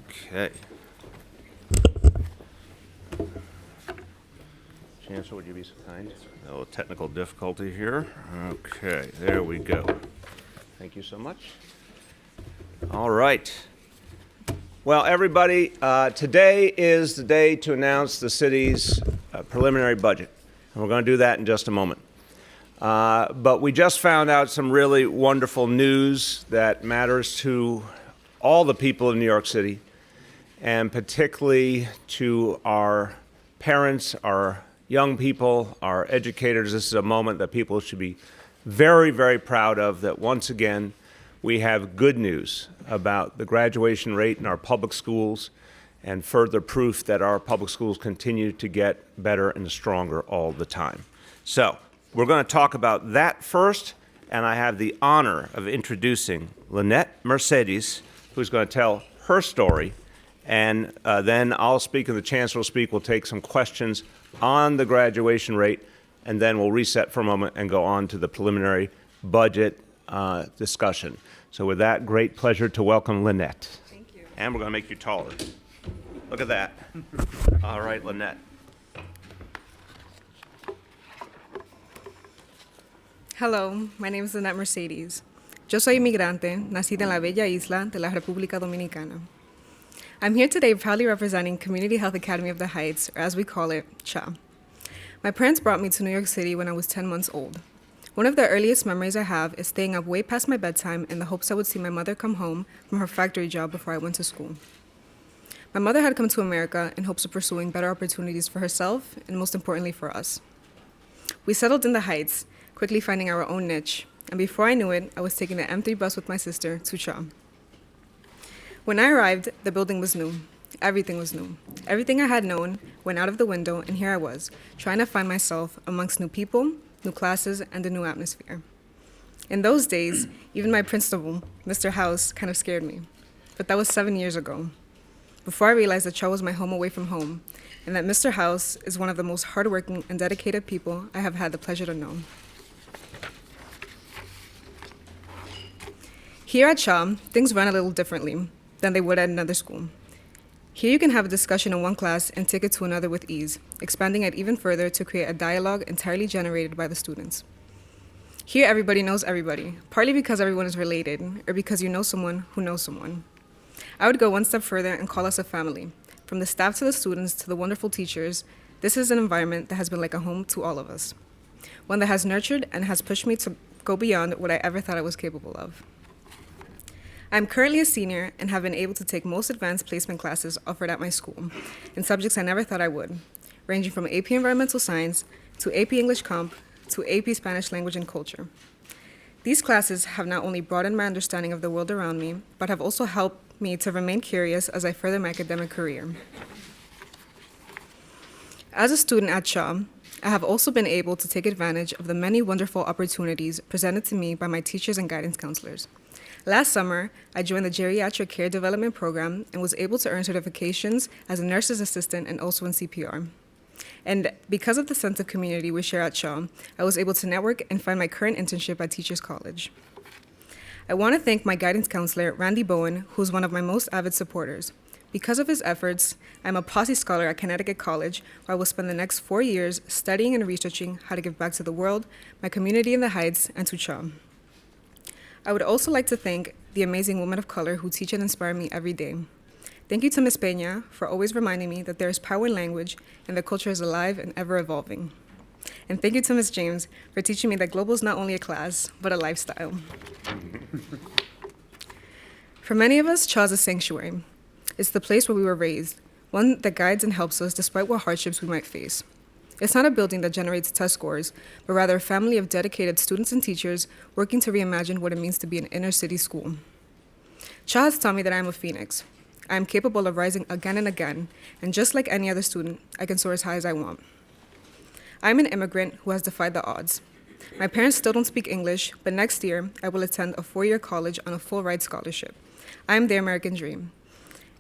Okay. Chancellor, would you be so kind? A little technical difficulty here. Okay, there we go. Thank you so much. All right. Well, everybody, today is the day to announce the city's preliminary budget. And we're going to do that in just a moment. But we just found out some really wonderful news that matters to all the people in New York City, and particularly to our parents, our young people, our educators. This is a moment that people should be very, very proud of, that once again we have good news about the graduation rate in our public schools, and further proof that our public schools continue to get better and stronger all the time. So we're going to talk about that first, and I have the honor of introducing Lynette Mercedes, who's going to tell her story, and then I'll speak and the Chancellor will speak. We'll take some questions on the graduation rate, and then we'll reset for a moment and go on to the preliminary budget discussion. So with that, great pleasure to welcome Lynette. Thank you. And we're going to make you taller. Look at that. All right, Lynette. Hello, my name is Lynette Mercedes. Yo soy inmigrante, nacida en la bella isla de la República Dominicana. I'm here today proudly representing Community Health Academy of the Heights, or as we call it, CHA. My parents brought me to New York City when I was 10 months old. One of the earliest memories I have is staying up way past my bedtime in the hopes I would see my mother come home from her factory job before I went to school. My mother had come to America in hopes of pursuing better opportunities for herself and most importantly for us. We settled in the Heights, quickly finding our own niche, and before I knew it, I was taking the M3 bus with my sister to CHA. When I arrived, the building was new. Everything was new. Everything I had known went out of the window, and here I was, trying to find myself amongst new people, new classes, and a new atmosphere. In those days, even my principal, Mr. House, kind of scared me. But that was 7 years ago, before I realized that CHA was my home away from home, and that Mr. House is one of the most hardworking and dedicated people I have had the pleasure to know. Here at CHA, things run a little differently than they would at another school. Here you can have a discussion in one class and take it to another with ease, expanding it even further to create a dialogue entirely generated by the students. Here everybody knows everybody, partly because everyone is related, or because you know someone who knows someone. I would go one step further and call us a family. From the staff to the students to the wonderful teachers, this is an environment that has been like a home to all of us. One that has nurtured and has pushed me to go beyond what I ever thought I was capable of. I'm currently a senior and have been able to take most advanced placement classes offered at my school in subjects I never thought I would, ranging from AP Environmental Science to AP English Comp to AP Spanish Language and Culture. These classes have not only broadened my understanding of the world around me, but have also helped me to remain curious as I further my academic career. As a student at CHA, I have also been able to take advantage of the many wonderful opportunities presented to me by my teachers and guidance counselors. Last summer, I joined the Geriatric Care Development Program and was able to earn certifications as a nurse's assistant and also in CPR. And because of the sense of community we share at CHA, I was able to network and find my current internship at Teachers College. I want to thank my guidance counselor, Randy Bowen, who's one of my most avid supporters. Because of his efforts, I'm a Posse Scholar at Connecticut College, where I will spend the next 4 years studying and researching how to give back to the world, my community in the Heights, and to CHA. I would also like to thank the amazing women of color who teach and inspire me every day. Thank you to Ms. Peña for always reminding me that there is power in language and the culture is alive and ever evolving. And thank you to Ms. James for teaching me that global is not only a class, but a lifestyle. For many of us, CHA is a sanctuary. It's the place where we were raised, one that guides and helps us despite what hardships we might face. It's not a building that generates test scores, but rather a family of dedicated students and teachers working to reimagine what it means to be an inner city school. CHA has taught me that I am a phoenix. I am capable of rising again and again, and just like any other student, I can soar as high as I want. I'm an immigrant who has defied the odds. My parents still don't speak English, but next year I will attend a 4-year college on a full-ride scholarship. I am the American dream.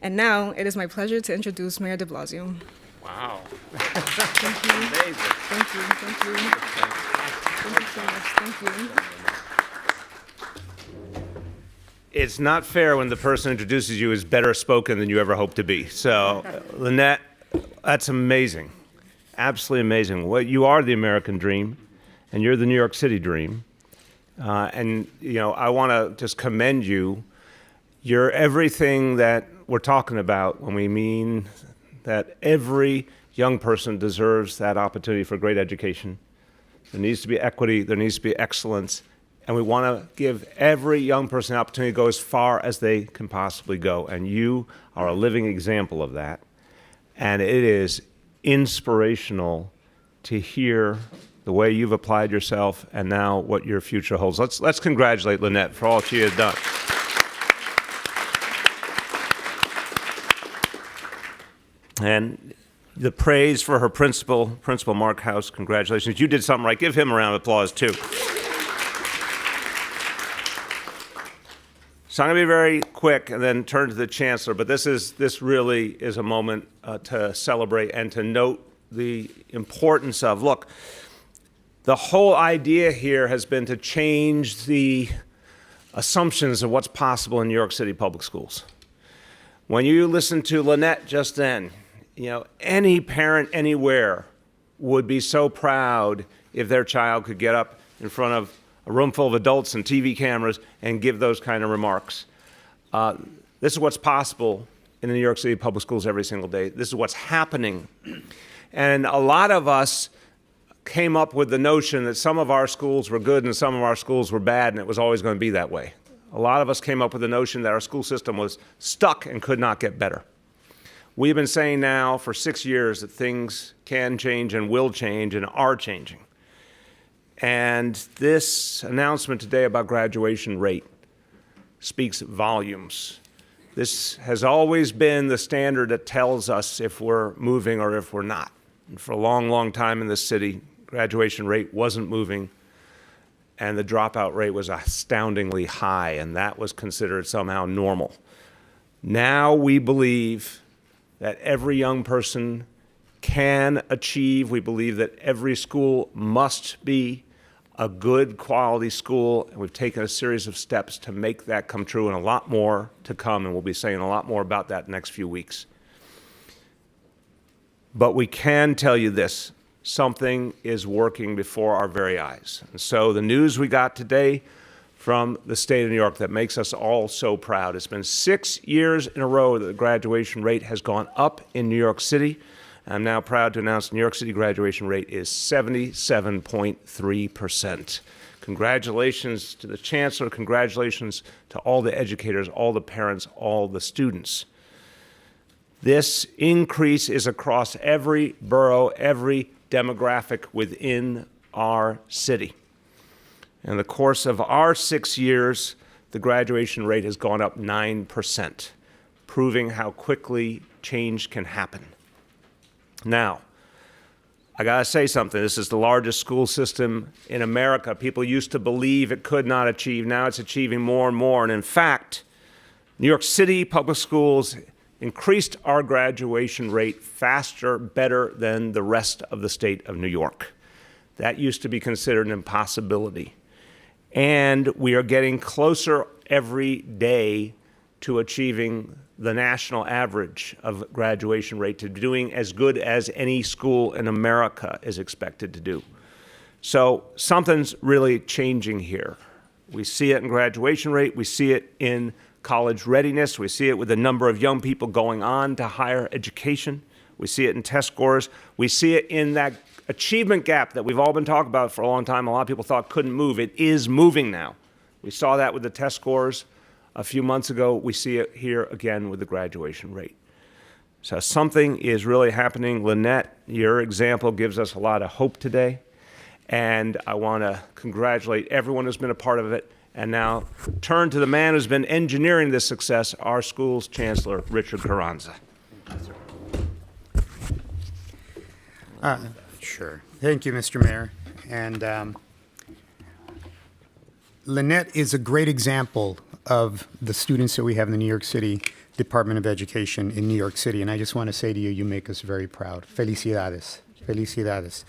And now it is my pleasure to introduce Mayor de Blasio. Wow. Thank you. Amazing. Thank you. Thank you. Thank you so much. Thank you. it's not fair when the person introduces you is better spoken than you ever hoped to be. So, Lynette, that's amazing. Absolutely amazing. Well, you are the American dream, and you're the New York City dream. And, you know, I want to just commend you. You're everything that we're talking about when we mean that every young person deserves that opportunity for great education. There needs to be equity, there needs to be excellence, and we want to give every young person the opportunity to go as far as they can possibly go. And you are a living example of that. And it is inspirational to hear the way you've applied yourself and now what your future holds. Let's congratulate Lynette for all she has done. And the praise for her principal Mark House, congratulations. You did something right. Give him a round of applause, too. So I'm going to be very quick and then turn to the chancellor, but this really is a moment to celebrate and to note the importance of, look, the whole idea here has been to change the assumptions of what's possible in New York City public schools. When you listen to Lynette just then, you know, any parent anywhere would be so proud if their child could get up in front of a room full of adults and TV cameras and give those kind of remarks. This is what's possible in the New York City public schools every single day. This is what's happening. And a lot of us came up with the notion that some of our schools were good and some of our schools were bad, and it was always going to be that way. A lot of us came up with the notion that our school system was stuck and could not get better. We've been saying now for 6 years that things can change and will change and are changing. And this announcement today about graduation rate speaks volumes. This has always been the standard that tells us if we're moving or if we're not. And for a long, long time in this city, graduation rate wasn't moving, and the dropout rate was astoundingly high, and that was considered somehow normal. Now we believe that every young person can achieve. We believe that every school must be a good quality school, and we've taken a series of steps to make that come true, and a lot more to come, and we'll be saying a lot more about that in the next few weeks. But we can tell you this, something is working before our very eyes. And so the news we got today from the state of New York that makes us all so proud. It's been 6 years in a row that the graduation rate has gone up in New York City. I'm now proud to announce the New York City graduation rate is 77.3%. Congratulations to the chancellor, congratulations to all the educators, all the parents, all the students. This increase is across every borough, every demographic within our city. In the course of our 6 years, the graduation rate has gone up 9%, proving how quickly change can happen. Now, I gotta say something. This is the largest school system in America. People used to believe it could not achieve. Now it's achieving more and more. And in fact, New York City public schools increased our graduation rate faster, better than the rest of the state of New York. That used to be considered an impossibility. And we are getting closer every day to achieving the national average of graduation rate, to doing as good as any school in America is expected to do. So something's really changing here. We see it in graduation rate, we see it in college readiness, we see it with the number of young people going on to higher education, we see it in test scores, we see it in that achievement gap that we've all been talking about for a long time. A lot of people thought couldn't move. It is moving now. We saw that with the test scores a few months ago. We see it here again with the graduation rate. So something is really happening. Lynette, your example gives us a lot of hope today. And I want to congratulate everyone who's been a part of it. And now turn to the man who's been engineering this success, our school's chancellor, Richard Carranza. Sure. Thank you, Mr. Mayor. And Lynette is a great example of the students that we have in the New York City Department of Education in New York City. And I just want to say to you, you make us very proud. Felicidades. Felicidades.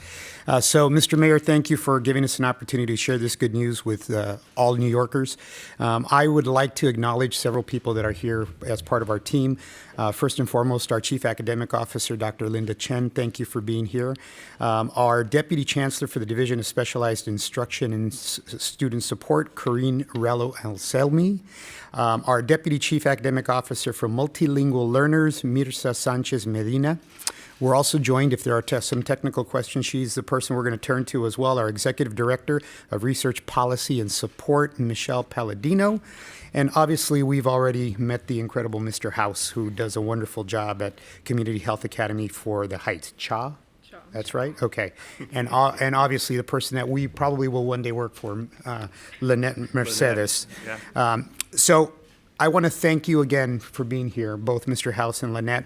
So, Mr. Mayor, thank you for giving us an opportunity to share this good news with all New Yorkers. I would like to acknowledge several people that are here as part of our team. First and foremost, our Chief Academic Officer, Dr. Linda Chen, thank you for being here. Our Deputy Chancellor for the Division of Specialized Instruction and Student Support, Corinne Rello Anselmi. Our Deputy Chief Academic Officer for Multilingual Learners, Mirza Sanchez Medina. We're also joined, if there are some technical questions, she's the person we're going to turn to as well, our Executive Director of Research Policy and Support, Michelle Palladino. And obviously, we've already met the incredible Mr. House, who does a wonderful job at Community Health Academy for the Heights. Cha? That's right? Okay. And obviously, the person that we probably will one day work for, Lynette Mercedes. Yeah. So I want to thank you again for being here, both Mr. House and Lynette.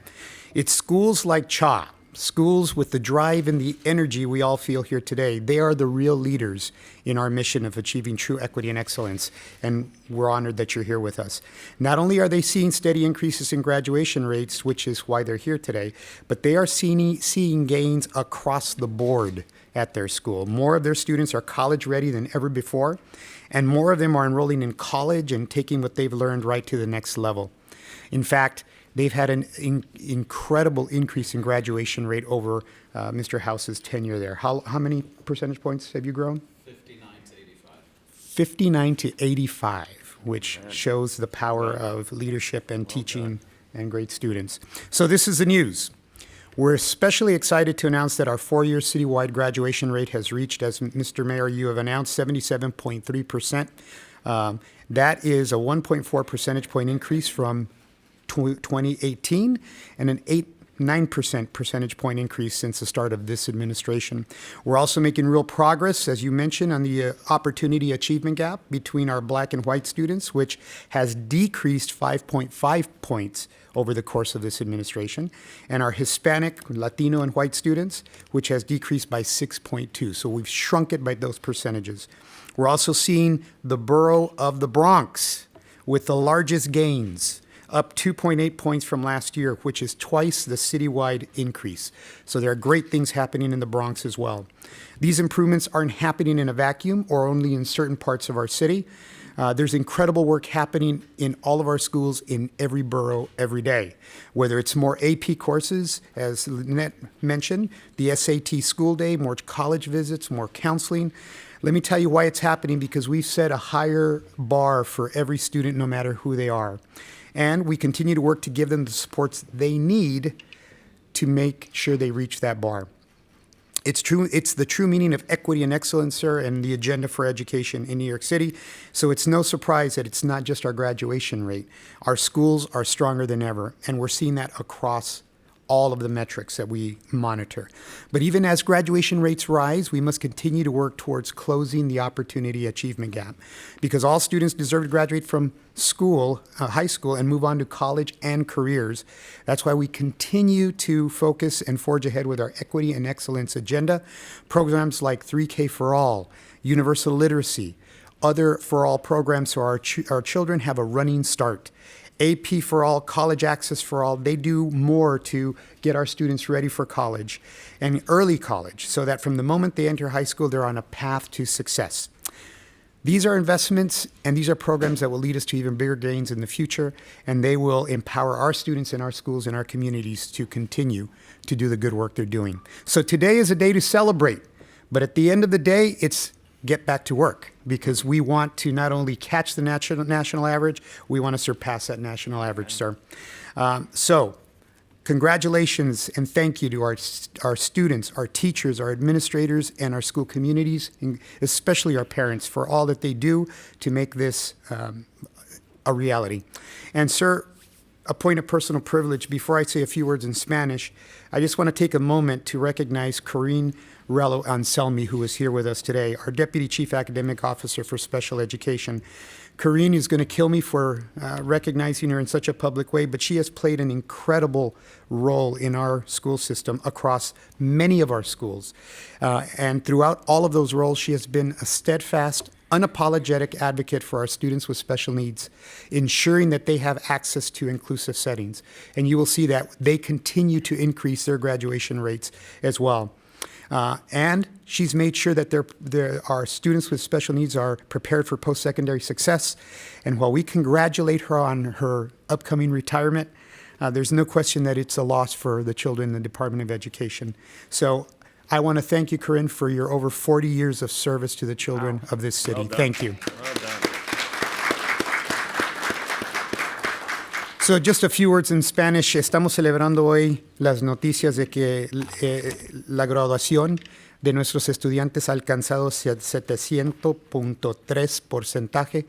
It's schools like CHA, schools with the drive and the energy we all feel here today. They are the real leaders in our mission of achieving true equity and excellence, and we're honored that you're here with us. Not only are they seeing steady increases in graduation rates, which is why they're here today, but they are seeing gains across the board at their school. More of their students are college ready than ever before, and more of them are enrolling in college and taking what they've learned right to the next level. In fact, they've had an incredible increase in graduation rate over Mr. House's tenure there. How many percentage points have you grown? 59 to 85. 59 to 85, which shows the power of leadership and teaching and great students. So this is the news. We're especially excited to announce that our four-year citywide graduation rate has reached, as Mr. Mayor, you have announced, 77.3%. That is a 1.4 percentage point increase from 2018 and an 9% percentage point increase since the start of this administration. We're also making real progress, as you mentioned, on the opportunity achievement gap between our black and white students, which has decreased 5.5 points over the course of this administration, and our Hispanic, Latino, and white students, which has decreased by 6.2. So we've shrunk it by those percentages. We're also seeing the borough of the Bronx with the largest gains, up 2.8 points from last year, which is twice the citywide increase. So there are great things happening in the Bronx as well. These improvements aren't happening in a vacuum or only in certain parts of our city. There's incredible work happening in all of our schools in every borough every day, whether it's more AP courses, as Lynette mentioned, the SAT school day, more college visits, more counseling. Let me tell you why it's happening, because we've set a higher bar for every student, no matter who they are. And we continue to work to give them the supports they need to make sure they reach that bar. It's true. It's the true meaning of equity and excellence, sir, and the agenda for education in New York City. So it's no surprise that it's not just our graduation rate. Our schools are stronger than ever, and we're seeing that across all of the metrics that we monitor. But even as graduation rates rise, we must continue to work towards closing the opportunity achievement gap, because all students deserve to graduate from school, high school, and move on to college and careers. That's why we continue to focus and forge ahead with our equity and excellence agenda. Programs like 3K for All, universal literacy, other for all programs so our children have a running start. AP for All, College Access for All, they do more to get our students ready for college and early college, so that from the moment they enter high school, they're on a path to success. These are investments, and these are programs that will lead us to even bigger gains in the future, and they will empower our students in our schools and our communities to continue to do the good work they're doing. So today is a day to celebrate, but at the end of the day, it's get back to work, because we want to not only catch the national average, we want to surpass that national average, sir. So congratulations and thank you to our students, our teachers, our administrators, and our school communities, and especially our parents, for all that they do to make this a reality. And sir, a point of personal privilege, before I say a few words in Spanish, I just want to take a moment to recognize Corinne Rello Anselmi, who is here with us today, our Deputy Chief Academic Officer for Special Education. Corinne is going to kill me for recognizing her in such a public way, but she has played an incredible role in our school system across many of our schools. And throughout all of those roles, she has been a steadfast, unapologetic advocate for our students with special needs, ensuring that they have access to inclusive settings. And you will see that they continue to increase their graduation rates as well. And she's made sure that our students with special needs are prepared for post-secondary success. And while we congratulate her on her upcoming retirement, there's no question that it's a loss for the children in the Department of Education. So I want to thank you, Corinne, for your over 40 years of service to the children of this city. Well done. Thank you. Well done. So just a few words in Spanish. Estamos celebrando hoy las noticias de que la graduación de nuestros estudiantes ha alcanzado 700.3%,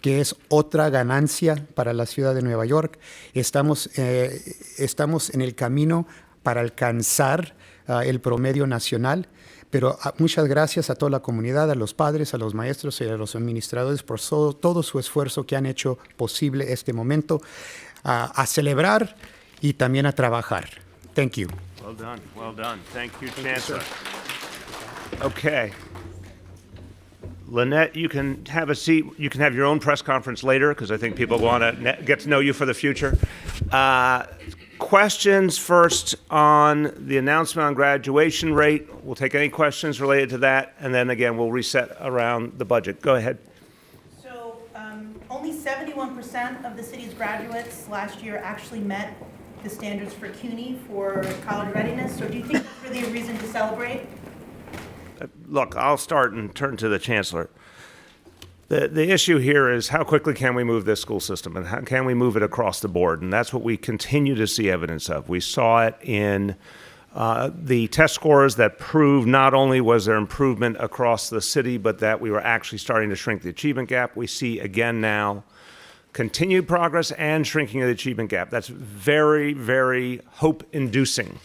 que es otra ganancia para la ciudad de Nueva York. Estamos en el camino para alcanzar el promedio nacional. Pero muchas gracias a toda la comunidad, a los padres, a los maestros y a los administradores por todo su esfuerzo que han hecho posible este momento. A celebrar y también a trabajar. Thank you. Well done. Well done. Thank you, Chancellor. Okay. Lynette, you can have a seat. You can have your own press conference later because I think people want to get to know you for the future. Questions first on the announcement on graduation rate. We'll take any questions related to that, and then again, we'll reset around the budget. Go ahead. So only 71% of the city's graduates last year actually met the standards for CUNY for college readiness. So do you think that's really a reason to celebrate? Look, I'll start and turn to the Chancellor. The issue here is how quickly can we move this school system and how can we move it across the board? And that's what we continue to see evidence of. We saw it in the test scores that proved not only was there improvement across the city, but that we were actually starting to shrink the achievement gap. We see again now continued progress and shrinking of the achievement gap. That's very, very hope-inducing.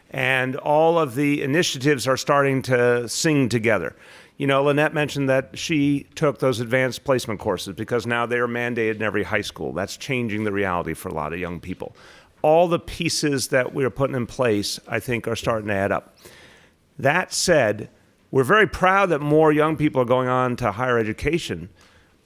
And all of the initiatives are starting to sing together. You know, Lynette mentioned that she took those advanced placement courses because now they are mandated in every high school. That's changing the reality for a lot of young people. All the pieces that we're putting in place, I think, are starting to add up. That said, we're very proud that more young people are going on to higher education,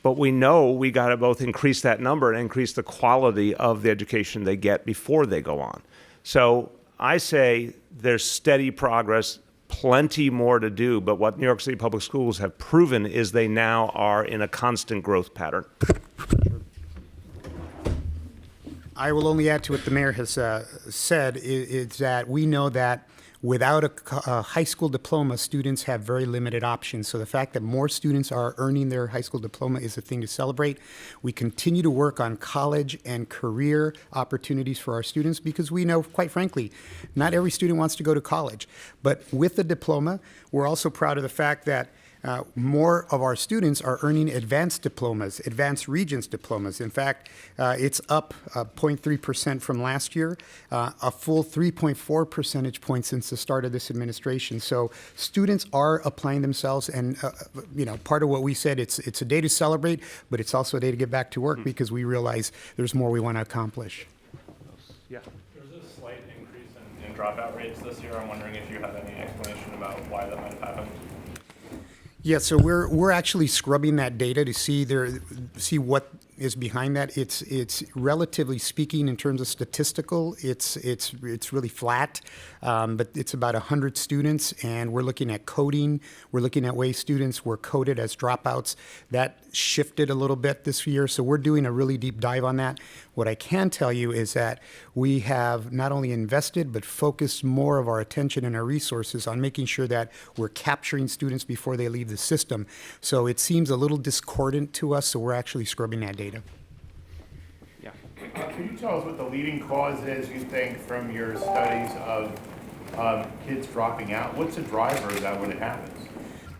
but we know we got to both increase that number and increase the quality of the education they get before they go on. So I say there's steady progress, plenty more to do, but what New York City Public Schools have proven is they now are in a constant growth pattern. I will only add to what the mayor has said, is that we know that without a high school diploma, students have very limited options. So the fact that more students are earning their high school diploma is a thing to celebrate. We continue to work on college and career opportunities for our students because we know, quite frankly, not every student wants to go to college. But with the diploma, we're also proud of the fact that more of our students are earning advanced diplomas, advanced Regents diplomas. In fact, it's up 0.3% from last year, a full 3.4 percentage points since the start of this administration. So students are applying themselves, and part of what we said, it's a day to celebrate, but it's also a day to get back to work because we realize there's more we want to accomplish. Yeah. There's a slight increase in dropout rates this year. I'm wondering if you have any explanation about why that might have happened. Yeah, so we're actually scrubbing that data to see what is behind that. It's relatively speaking in terms of statistical, it's really flat, but it's about 100 students, and we're looking at coding. We're looking at ways students were coded as dropouts. That shifted a little bit this year, so we're doing a really deep dive on that. What I can tell you is that we have not only invested but focused more of our attention and our resources on making sure that we're capturing students before they leave the system. So it seems a little discordant to us, so we're actually scrubbing that data. Yeah. Can you tell us what the leading cause is, you think, from your studies of kids dropping out? What's the driver of that when it happens?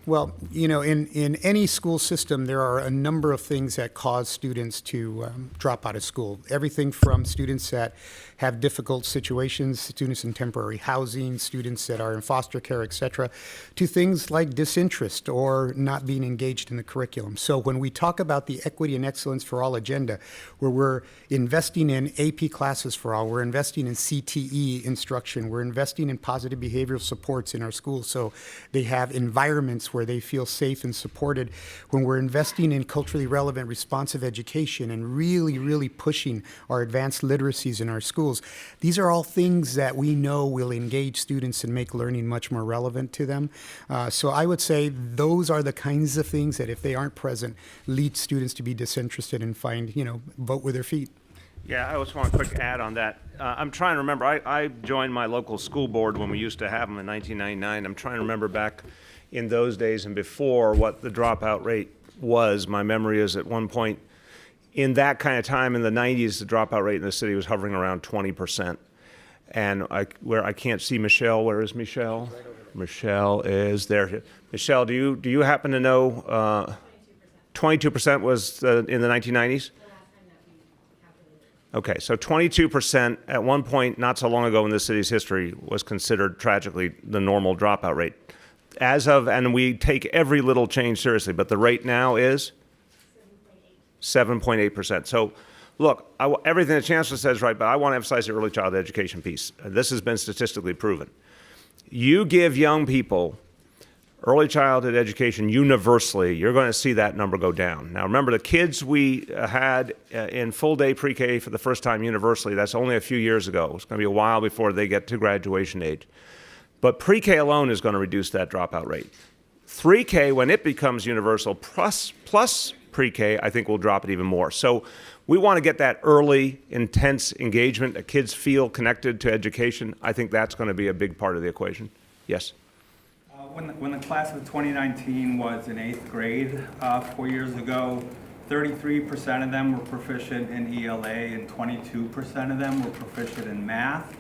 Well, in any school system, there are a number of things that cause students to drop out of school. Everything from students that have difficult situations, students in temporary housing, students that are in foster care, et cetera, to things like disinterest or not being engaged in the curriculum. So when we talk about the Equity and Excellence for All agenda, where we're investing in AP classes for all, we're investing in CTE instruction, we're investing in positive behavioral supports in our schools so they have environments where where they feel safe and supported, when we're investing in culturally relevant, responsive education and really, really pushing our advanced literacies in our schools, these are all things that we know will engage students and make learning much more relevant to them. So I would say those are the kinds of things that, if they aren't present, lead students to be disinterested and find, vote with their feet. Yeah, I just want a quick add on that. I'm trying to remember, I joined my local school board when we used to have them in 1999. I'm trying to remember back in those days and before what the dropout rate was. My memory is at one point in that kind of time in the 90s, the dropout rate in the city was hovering around 20%. And I can't see Michelle. Where is Michelle? Michelle is there. Michelle, do you happen to know 22% was in the 1990s? Okay, so 22% at one point not so long ago in the city's history was considered tragically the normal dropout rate. And we take every little change seriously, but the rate now is 7.8%. So look, everything the chancellor says is right, but I want to emphasize the early childhood education piece. This has been statistically proven. You give young people early childhood education universally, you're going to see that number go down. Now remember, the kids we had in full day pre-K for the first time universally, that's only a few years ago. It's going to be a while before they get to graduation age. But pre-K alone is going to reduce that dropout rate. 3K, when it becomes universal, plus pre-K, I think will drop it even more. So we want to get that early, intense engagement, that kids feel connected to education. I think that's going to be a big part of the equation. Yes? When the class of 2019 was in 8th grade 4 years ago, 33% of them were proficient in ELA and 22% of them were proficient in math.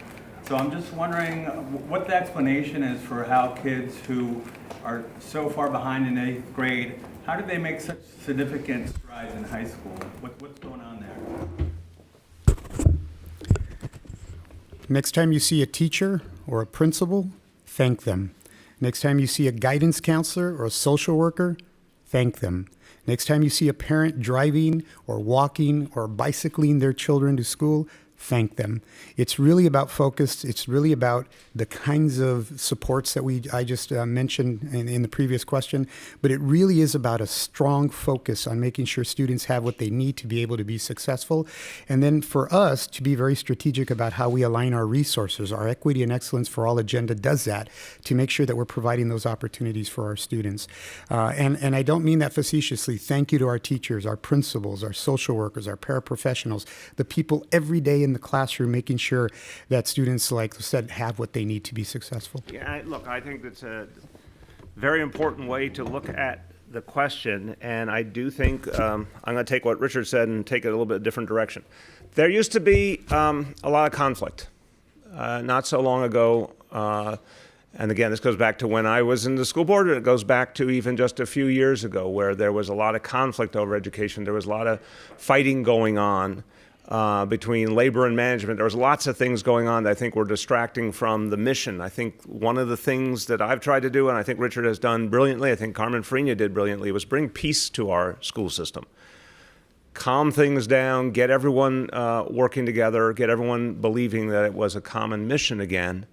So I'm just wondering what the explanation is for how kids who are so far behind in 8th grade, how did they make such significant strides in high school? What's going on there? Next time you see a teacher or a principal, thank them. Next time you see a guidance counselor or a social worker, thank them. Next time you see a parent driving or walking or bicycling their children to school, thank them. It's really about focus. It's really about the kinds of supports that I just mentioned in the previous question, but it really is about a strong focus on making sure students have what they need to be able to be successful. And then for us to be very strategic about how we align our resources. Our Equity and Excellence for All agenda does that to make sure that we're providing those opportunities for our students. And I don't mean that facetiously. Thank you to our teachers, our principals, our social workers, our paraprofessionals, the people every day in the classroom making sure that students, like I said, have what they need to be successful. Yeah, look, I think that's a very important way to look at the question, and I do think I'm going to take what Richard said and take it a little bit different direction. There used to be a lot of conflict not so long ago, and again, this goes back to when I was in the school board, and it goes back to even just a few years ago where there was a lot of conflict over education. There was a lot of fighting going on between labor and management. There was lots of things going on that I think were distracting from the mission. I think one of the things that I've tried to do, and I think Richard has done brilliantly, I think Carmen Farina did brilliantly, was bring peace to our school system. Calm things down, get everyone working together, get everyone believing that it was a common mission again.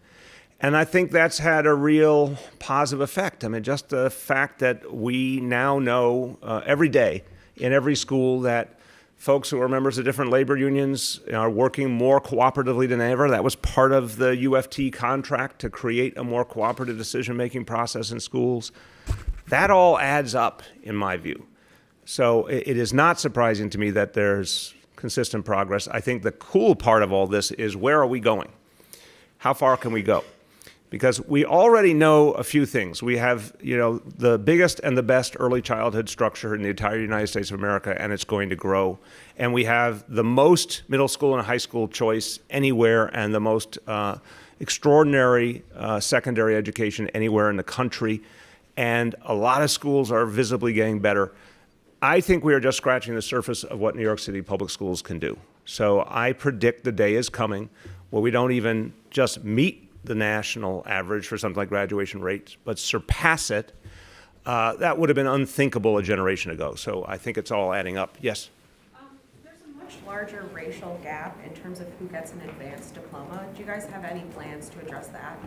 And I think that's had a real positive effect. I mean, just the fact that we now know every day in every school that folks who are members of different labor unions are working more cooperatively than ever. That was part of the UFT contract to create a more cooperative decision-making process in schools. That all adds up, in my view. So it is not surprising to me that there's consistent progress. I think the cool part of all this is, where are we going? How far can we go? Because we already know a few things. We have, the biggest and the best early childhood structure in the entire United States of America, and it's going to grow. And we have the most middle school and high school choice anywhere, and the most extraordinary secondary education anywhere in the country. And a lot of schools are visibly getting better. I think we are just scratching the surface of what New York City public schools can do. So I predict the day is coming where we don't even just meet the national average for something like graduation rates, but surpass it. That would have been unthinkable a generation ago. So I think it's all adding up. Yes? There's a much much larger racial gap in terms of who gets an advanced diploma? Do you guys have any plans to address that?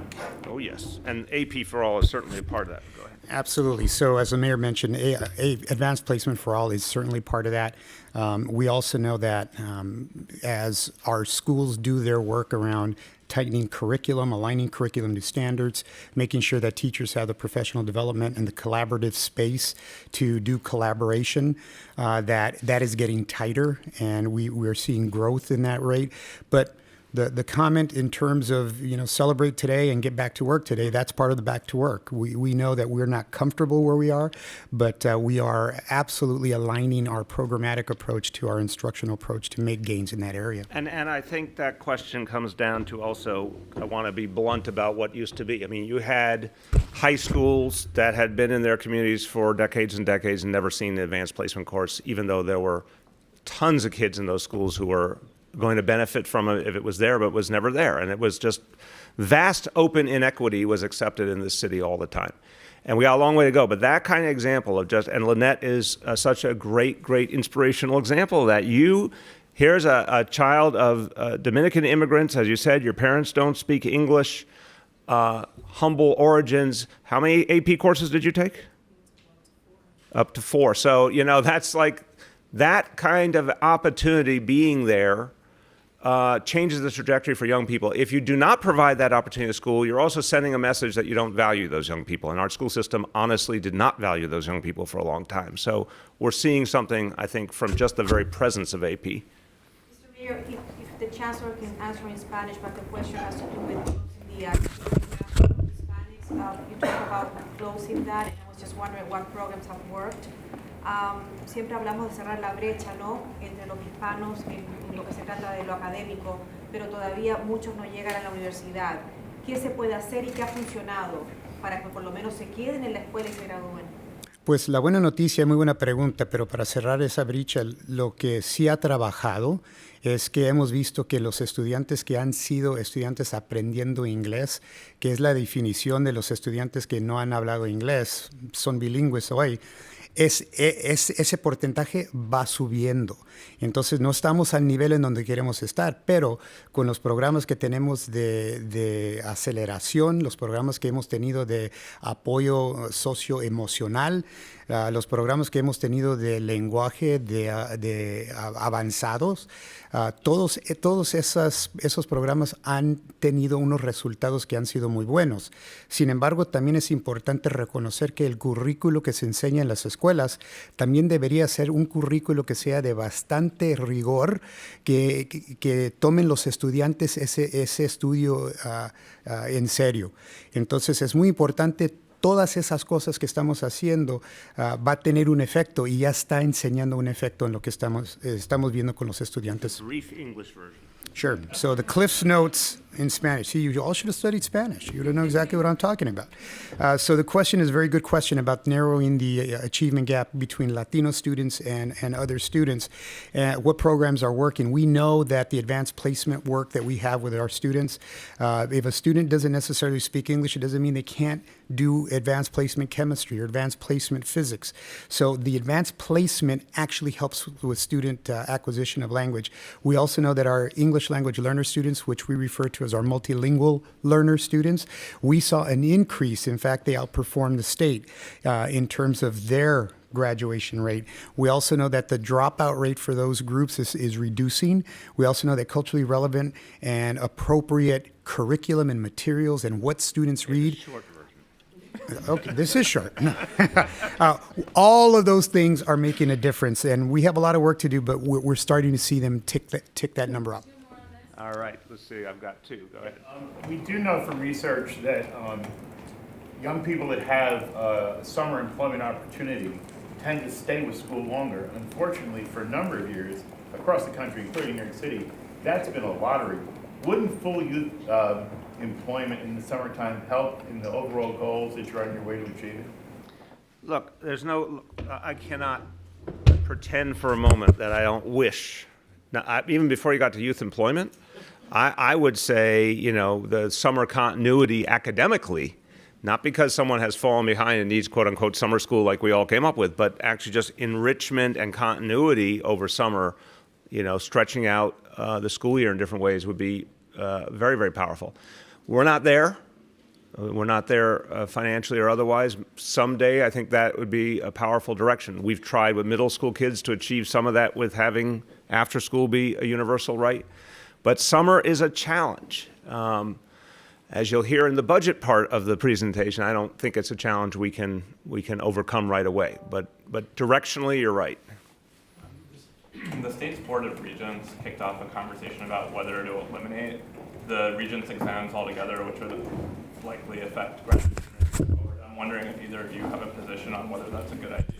Oh, yes. And AP for All is certainly a part of that. Go ahead. Absolutely. So as the mayor mentioned, advanced placement for all is certainly part of that. We also know that as our schools do their work around tightening curriculum, aligning curriculum to standards, making sure that teachers have the professional development and the collaborative space to do collaboration, that is getting tighter, and we're seeing growth in that rate. But the comment in terms of, celebrate today and get back to work today, that's part of the back to work. We know that we're not comfortable where we are, but we are absolutely aligning our programmatic approach to our instructional approach to make gains in that area. And I think that question comes down to also, I want to be blunt about what used to be. I mean, you had high schools that had been in their communities for decades and decades and never seen the advanced placement course, even though there were tons of kids in those schools who were going to benefit from it if it was there, but was never there. And it was just vast open inequity was accepted in this city all the time. And we got a long way to go. But that kind of example of and Lynette is such a great, great inspirational example of that. Here's a child of Dominican immigrants. As you said, your parents don't speak English, humble origins. How many AP courses did you take? Up to 4. So, that's like that kind of opportunity being there changes the trajectory for young people. If you do not provide that opportunity to school, you're also sending a message that you don't value those young people. And our school system honestly did not value those young people for a long time. So we're seeing something, I think, from just the very presence of AP. Mr. Mayor, if the Chancellor can answer in Spanish, but the question has to do with closing the Hispanics. You talk about closing that, and I was just wondering what programs have worked. Siempre hablamos de cerrar la brecha, ¿no?, entre los hispanos en lo que se trata de lo académico, pero todavía muchos no llegan a la universidad. ¿Qué se puede hacer y qué ha funcionado para que por lo menos se queden en la escuela y se gradúen? Pues la buena noticia, muy buena pregunta, pero para cerrar esa brecha, lo que sí ha trabajado es que hemos visto que los estudiantes que han sido estudiantes aprendiendo inglés, que es la definición de los estudiantes que no han hablado inglés, son bilingües hoy, ese porcentaje va subiendo. Entonces no estamos al nivel en donde queremos estar, pero con los programas que tenemos de aceleración, los programas que hemos tenido de apoyo socioemocional, los programas que hemos tenido de lenguaje de avanzados, todos esos programas han tenido unos resultados que han sido muy buenos. Sin embargo, también es importante reconocer que el currículo que se enseña en las escuelas también debería ser un currículo que sea de bastante rigor, que tomen los estudiantes ese estudio en serio. Entonces, es muy importante. Todas esas cosas que estamos haciendo va a tener un efecto y ya está enseñando un efecto en lo que estamos viendo con los estudiantes. Brief English version. Sure. So the Cliff's Notes in Spanish. See, you all should have studied Spanish. You would know exactly what I'm talking about. So the question is a very good question about narrowing the achievement gap between Latino students and other students. What programs are working? We know that the advanced placement work that we have with our students, if a student doesn't necessarily speak English, it doesn't mean they can't do advanced placement chemistry or advanced placement physics. So the advanced placement actually helps with student acquisition of language. We also know that our English language learner students, which we refer to as our multilingual learner students, we saw an increase. In fact, they outperformed the state in terms of their graduation rate. We also know that the dropout rate for those groups is reducing. We also know that culturally relevant and appropriate curriculum and materials and what students read. Okay, this is short. All of those things are making a difference, and we have a lot of work to do, but we're starting to see them tick that number up. All right, let's see, I've got 2. Go ahead. We do know from research that young people that have a summer employment opportunity tend to stay with school longer. Unfortunately, for a number of years across the country, including New York City, that's been a lottery. Wouldn't full youth employment in the summertime help in the overall goals that you're on your way to achieving? Look, I cannot pretend for a moment that I don't wish. Now, even before you got to youth employment, I would say, the summer continuity academically, not because someone has fallen behind and needs quote unquote summer school like we all came up with, but actually just enrichment and continuity over summer stretching out the school year in different ways would be very, very powerful. We're not there. We're not there financially or otherwise. Someday, I think that would be a powerful direction. We've tried with middle school kids to achieve some of that with having after school be a universal right. But summer is a challenge. As you'll hear in the budget part of the presentation, I don't think it's a challenge we can overcome right away. But directionally, you're right. The state's Board of Regents kicked off a conversation about whether to eliminate the Regents exams altogether, which would likely affect graduation rates going forward. I'm wondering if either of you have a position on whether that's a good idea.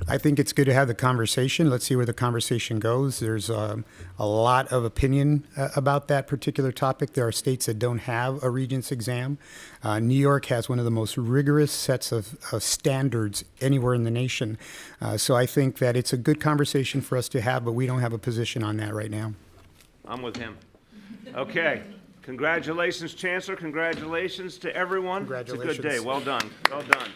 I think it's good to have the conversation. Let's see where the conversation goes. There's a lot of opinion about that particular topic. There are states that don't have a Regents exam. New York has one of the most rigorous sets of standards anywhere in the nation. So I think that it's a good conversation for us to have, but we don't have a position on that right now. I'm with him. Okay. Congratulations, Chancellor. Congratulations to everyone. Congratulations. It's a good day. Well done. Well done.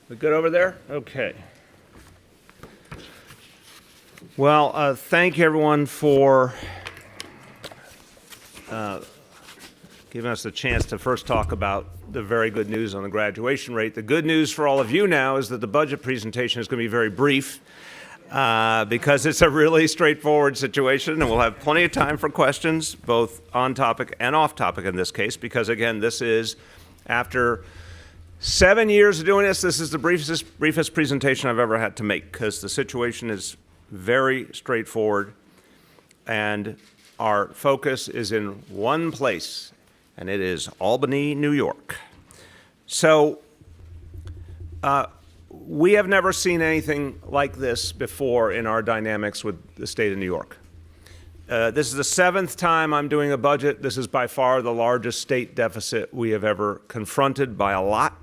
We good over there? Okay. Well, thank you everyone for giving us the chance to first talk about the very good news on the graduation rate. The good news for all of you now is that the budget presentation is going to be very brief because it's a really straightforward situation, and we'll have plenty of time for questions, both on topic and off topic in this case, because again, this is after 7 years of doing this is the briefest presentation I've ever had to make because the situation is very straightforward and our focus is in one place, and it is Albany, New York. So we have never seen anything like this before in our dynamics with the state of New York. This is the 7th time I'm doing a budget. This is by far the largest state deficit we have ever confronted by a lot.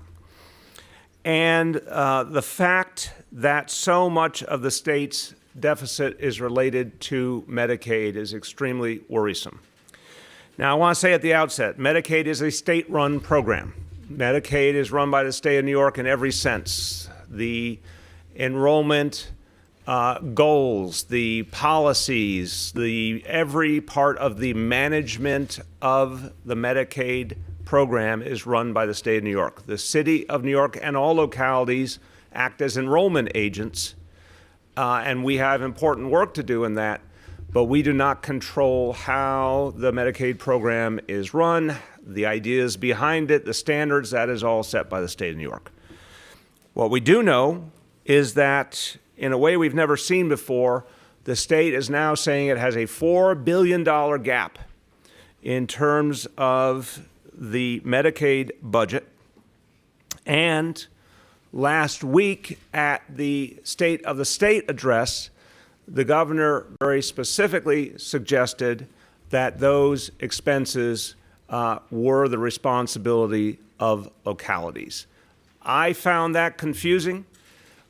And the fact that so much of the state's deficit is related to Medicaid is extremely worrisome. Now, I want to say at the outset, Medicaid is a state-run program. Medicaid is run by the state of New York in every sense. The enrollment goals, the policies, every part of the management of the Medicaid program is run by the state of New York. The city of New York and all localities act as enrollment agents, and we have important work to do in that, but we do not control how the Medicaid program is run, the ideas behind it, the standards. That is all set by the state of New York. What we do know is that in a way we've never seen before, the state is now saying it has a $4 billion gap in terms of the Medicaid budget. And last week at the State of the State address, the governor very specifically suggested that those expenses were the responsibility of localities. I found that confusing.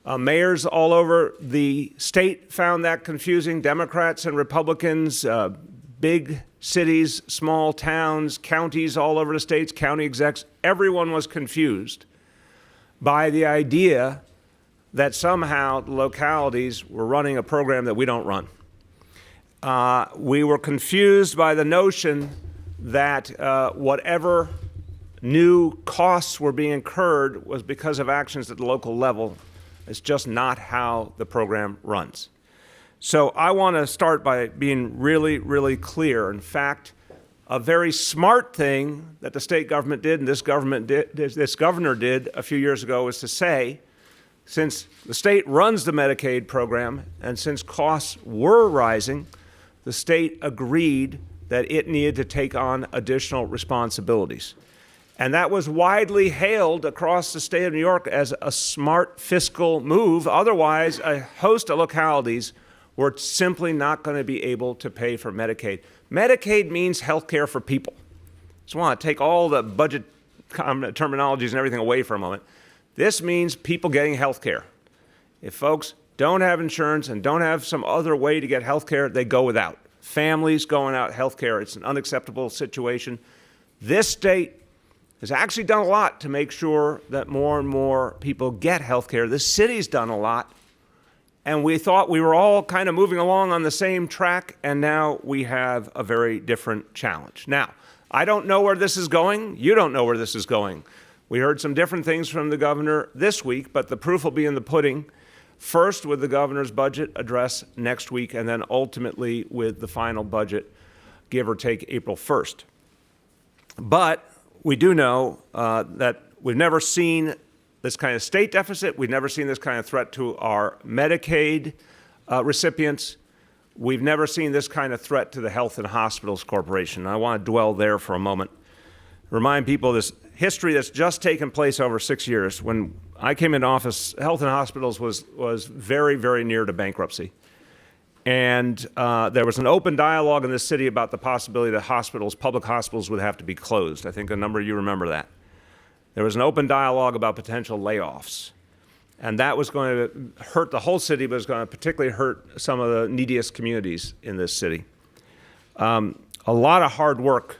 Mayors all over the state found that confusing. Democrats and Republicans, big cities, small towns, counties all over the states, county execs, everyone was confused by the idea that somehow the localities were running a program that we don't run. We were confused by the notion that whatever new costs were being incurred was because of actions at the local level. It's just not how the program runs. So I want to start by being really, really clear. In fact, a very smart thing that the state government did and this governor did a few years ago was to say, since the state runs the Medicaid program and since costs were rising, the state agreed that it needed to take on additional responsibilities. And that was widely hailed across the state of New York as a smart fiscal move. Otherwise, a host of localities were simply not going to be able to pay for Medicaid. Medicaid means health care for people. Just want to take all the budget terminologies and everything away for a moment. This means people getting health care. If folks don't have insurance and don't have some other way to get health care, they go without. Families going out health care, it's an unacceptable situation. This state has actually done a lot to make sure that more and more people get health care. This city's done a lot. And we thought we were all kind of moving along on the same track, and now we have a very different challenge. Now, I don't know where this is going. You don't know where this is going. We heard some different things from the governor this week, but the proof will be in the pudding. First with the governor's budget address next week, and then ultimately with the final budget, give or take April 1st. But we do know that we've never seen this kind of state deficit. We've never seen this kind of threat to our Medicaid recipients. We've never seen this kind of threat to the Health and Hospitals Corporation. I want to dwell there for a moment. Remind people of this history that's just taken place over 6 years. When I came into office, Health and Hospitals was very, very near to bankruptcy. And there was an open dialogue in this city about the possibility that hospitals, public hospitals, would have to be closed. I think a number of you remember that. There was an open dialogue about potential layoffs. And that was going to hurt the whole city, but it was going to particularly hurt some of the neediest communities in this city. A lot of hard work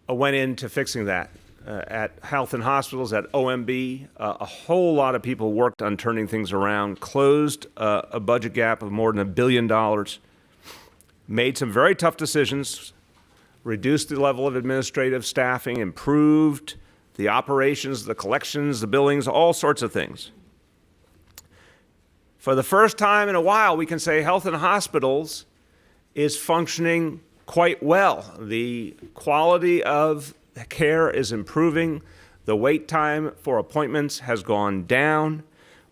went into fixing that. At Health and Hospitals, at OMB, a whole lot of people worked on turning things around, closed a budget gap of more than $1 billion, made some very tough decisions, reduced the level of administrative staffing, improved the operations, the collections, the billings, all sorts of things. For the first time in a while, we can say Health and Hospitals is functioning quite well. The quality of care is improving. The wait time for appointments has gone down.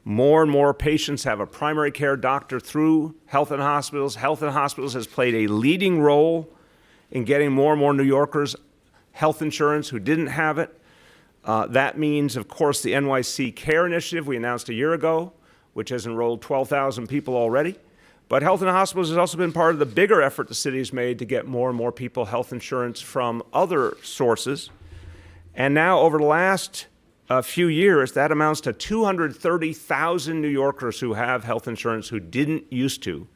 More and more patients have a primary care doctor through Health and Hospitals. Health and Hospitals has played a leading role in getting more and more New Yorkers health insurance who didn't have it. That means, of course, the NYC Care Initiative we announced a year ago, which has enrolled 12,000 people already. But Health and Hospitals has also been part of the bigger effort the city has made to get more and more people health insurance from other sources. And now, over the last few years, that amounts to 230,000 New Yorkers who have health insurance who didn't used to,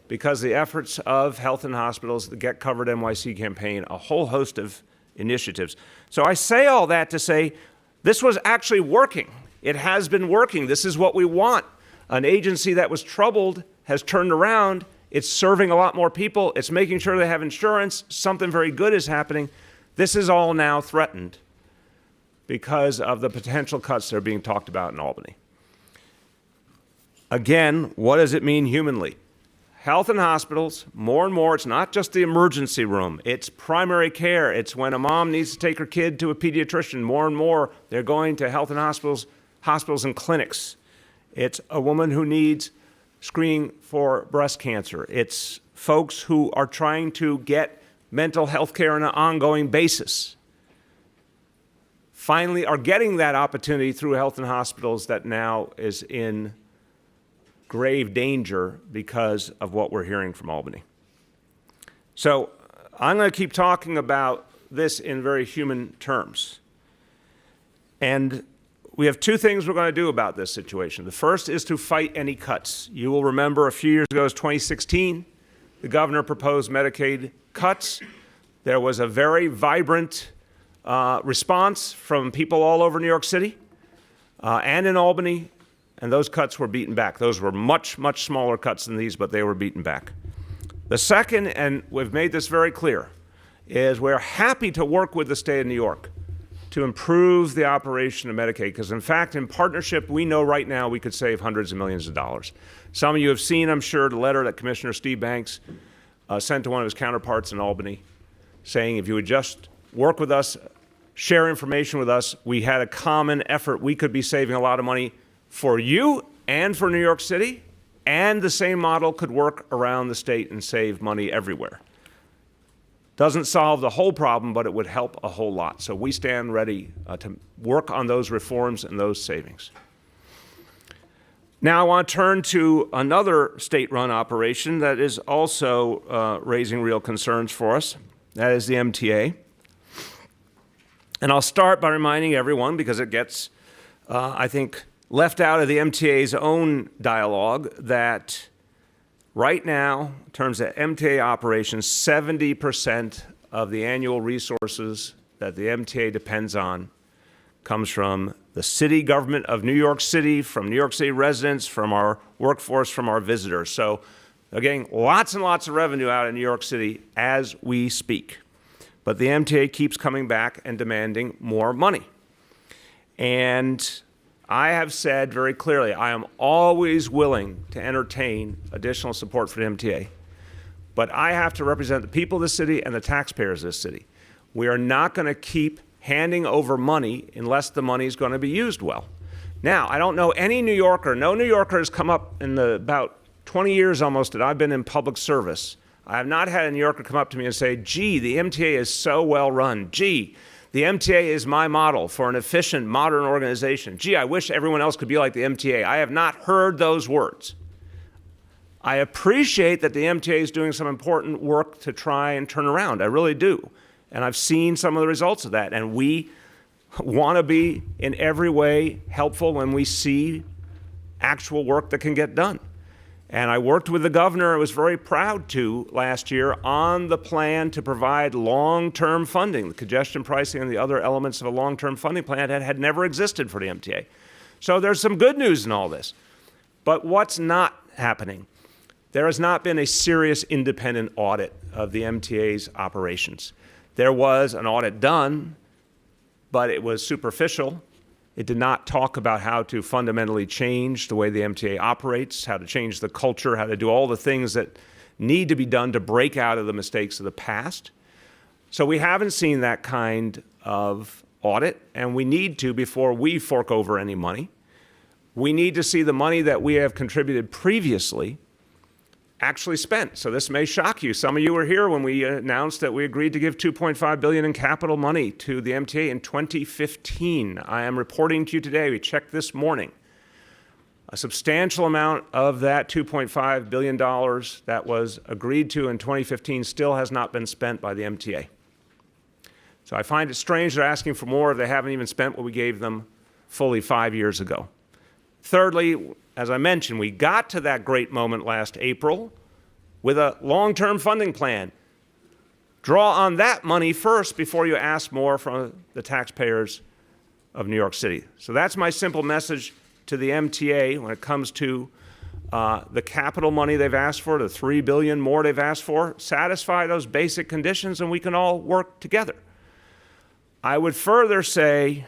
because of the efforts of Health and Hospitals, the Get Covered NYC campaign, a whole host of initiatives. So I say all that to say this was actually working. It has been working. This is what we want. An agency that was troubled has turned around. It's serving a lot more people. It's making sure they have insurance. Something very good is happening. This is all now threatened because of the potential cuts that are being talked about in Albany. Again, what does it mean humanly? Health and Hospitals, more and more, it's not just the emergency room. It's primary care. It's when a mom needs to take her kid to a pediatrician. More and more, they're going to Health and hospitals and clinics. It's a woman who needs screening for breast cancer. It's folks who are trying to get mental health care on an ongoing basis. Finally, are getting that opportunity through Health and Hospitals that now is in grave danger because of what we're hearing from Albany. So I'm going to keep talking about this in very human terms. And we have two things we're going to do about this situation. The first is to fight any cuts. You will remember a few years ago, it was 2016, the governor proposed Medicaid cuts. There was a very vibrant response from people all over New York City and in Albany and those cuts were beaten back. Those were much, much smaller cuts than these, but they were beaten back. The second, and we've made this very clear, is we're happy to work with the state of New York to improve the operation of Medicaid, because in fact, in partnership, we know right now we could save hundreds of millions of dollars. Some of you have seen, I'm sure, the letter that Commissioner Steve Banks sent to one of his counterparts in Albany, saying if you would just work with us, share information with us, we had a common effort, we could be saving a lot of money for you and for New York City, and the same model could work around the state and save money everywhere. Doesn't solve the whole problem, but it would help a whole lot. So we stand ready to work on those reforms and those savings. Now I want to turn to another state-run operation that is also raising real concerns for us. That is the MTA. And I'll start by reminding everyone, because it gets, I think, left out of the MTA's own dialogue, that right now, in terms of MTA operations, 70% of the annual resources that the MTA depends on comes from the city government of New York City, from New York City residents, from our workforce, from our visitors. So, again, lots and lots of revenue out of New York City as we speak. But the MTA keeps coming back and demanding more money. And I have said very clearly, I am always willing to entertain additional support for the MTA. But I have to represent the people of the city and the taxpayers of this city. We are not going to keep handing over money unless the money is going to be used well. Now, I don't know any New Yorker, no New Yorker has come up in the about 20 years almost that I've been in public service. I have not had a New Yorker come up to me and say, gee, the MTA is so well run. Gee, the MTA is my model for an efficient, modern organization. Gee, I wish everyone else could be like the MTA. I have not heard those words. I appreciate that the MTA is doing some important work to try and turn around. I really do. And I've seen some of the results of that. And we want to be in every way helpful when we see actual work that can get done. And I worked with the governor, I was very proud to, last year, on the plan to provide long-term funding, the congestion pricing and the other elements of a long-term funding plan that had never existed for the MTA. So there's some good news in all this. But what's not happening? There has not been a serious independent audit of the MTA's operations. There was an audit done, but it was superficial. It did not talk about how to fundamentally change the way the MTA operates, how to change the culture, how to do all the things that need to be done to break out of the mistakes of the past. So we haven't seen that kind of audit, and we need to before we fork over any money. We need to see the money that we have contributed previously actually spent. So this may shock you. Some of you were here when we announced that we agreed to give $2.5 billion in capital money to the MTA in 2015. I am reporting to you today, we checked this morning, a substantial amount of that $2.5 billion that was agreed to in 2015 still has not been spent by the MTA. So I find it strange they're asking for more if they haven't even spent what we gave them fully 5 years ago. Thirdly, as I mentioned, we got to that great moment last April with a long-term funding plan. Draw on that money first before you ask more from the taxpayers of New York City. So that's my simple message to the MTA when it comes to the capital money they've asked for, the $3 billion more they've asked for. Satisfy those basic conditions and we can all work together. I would further say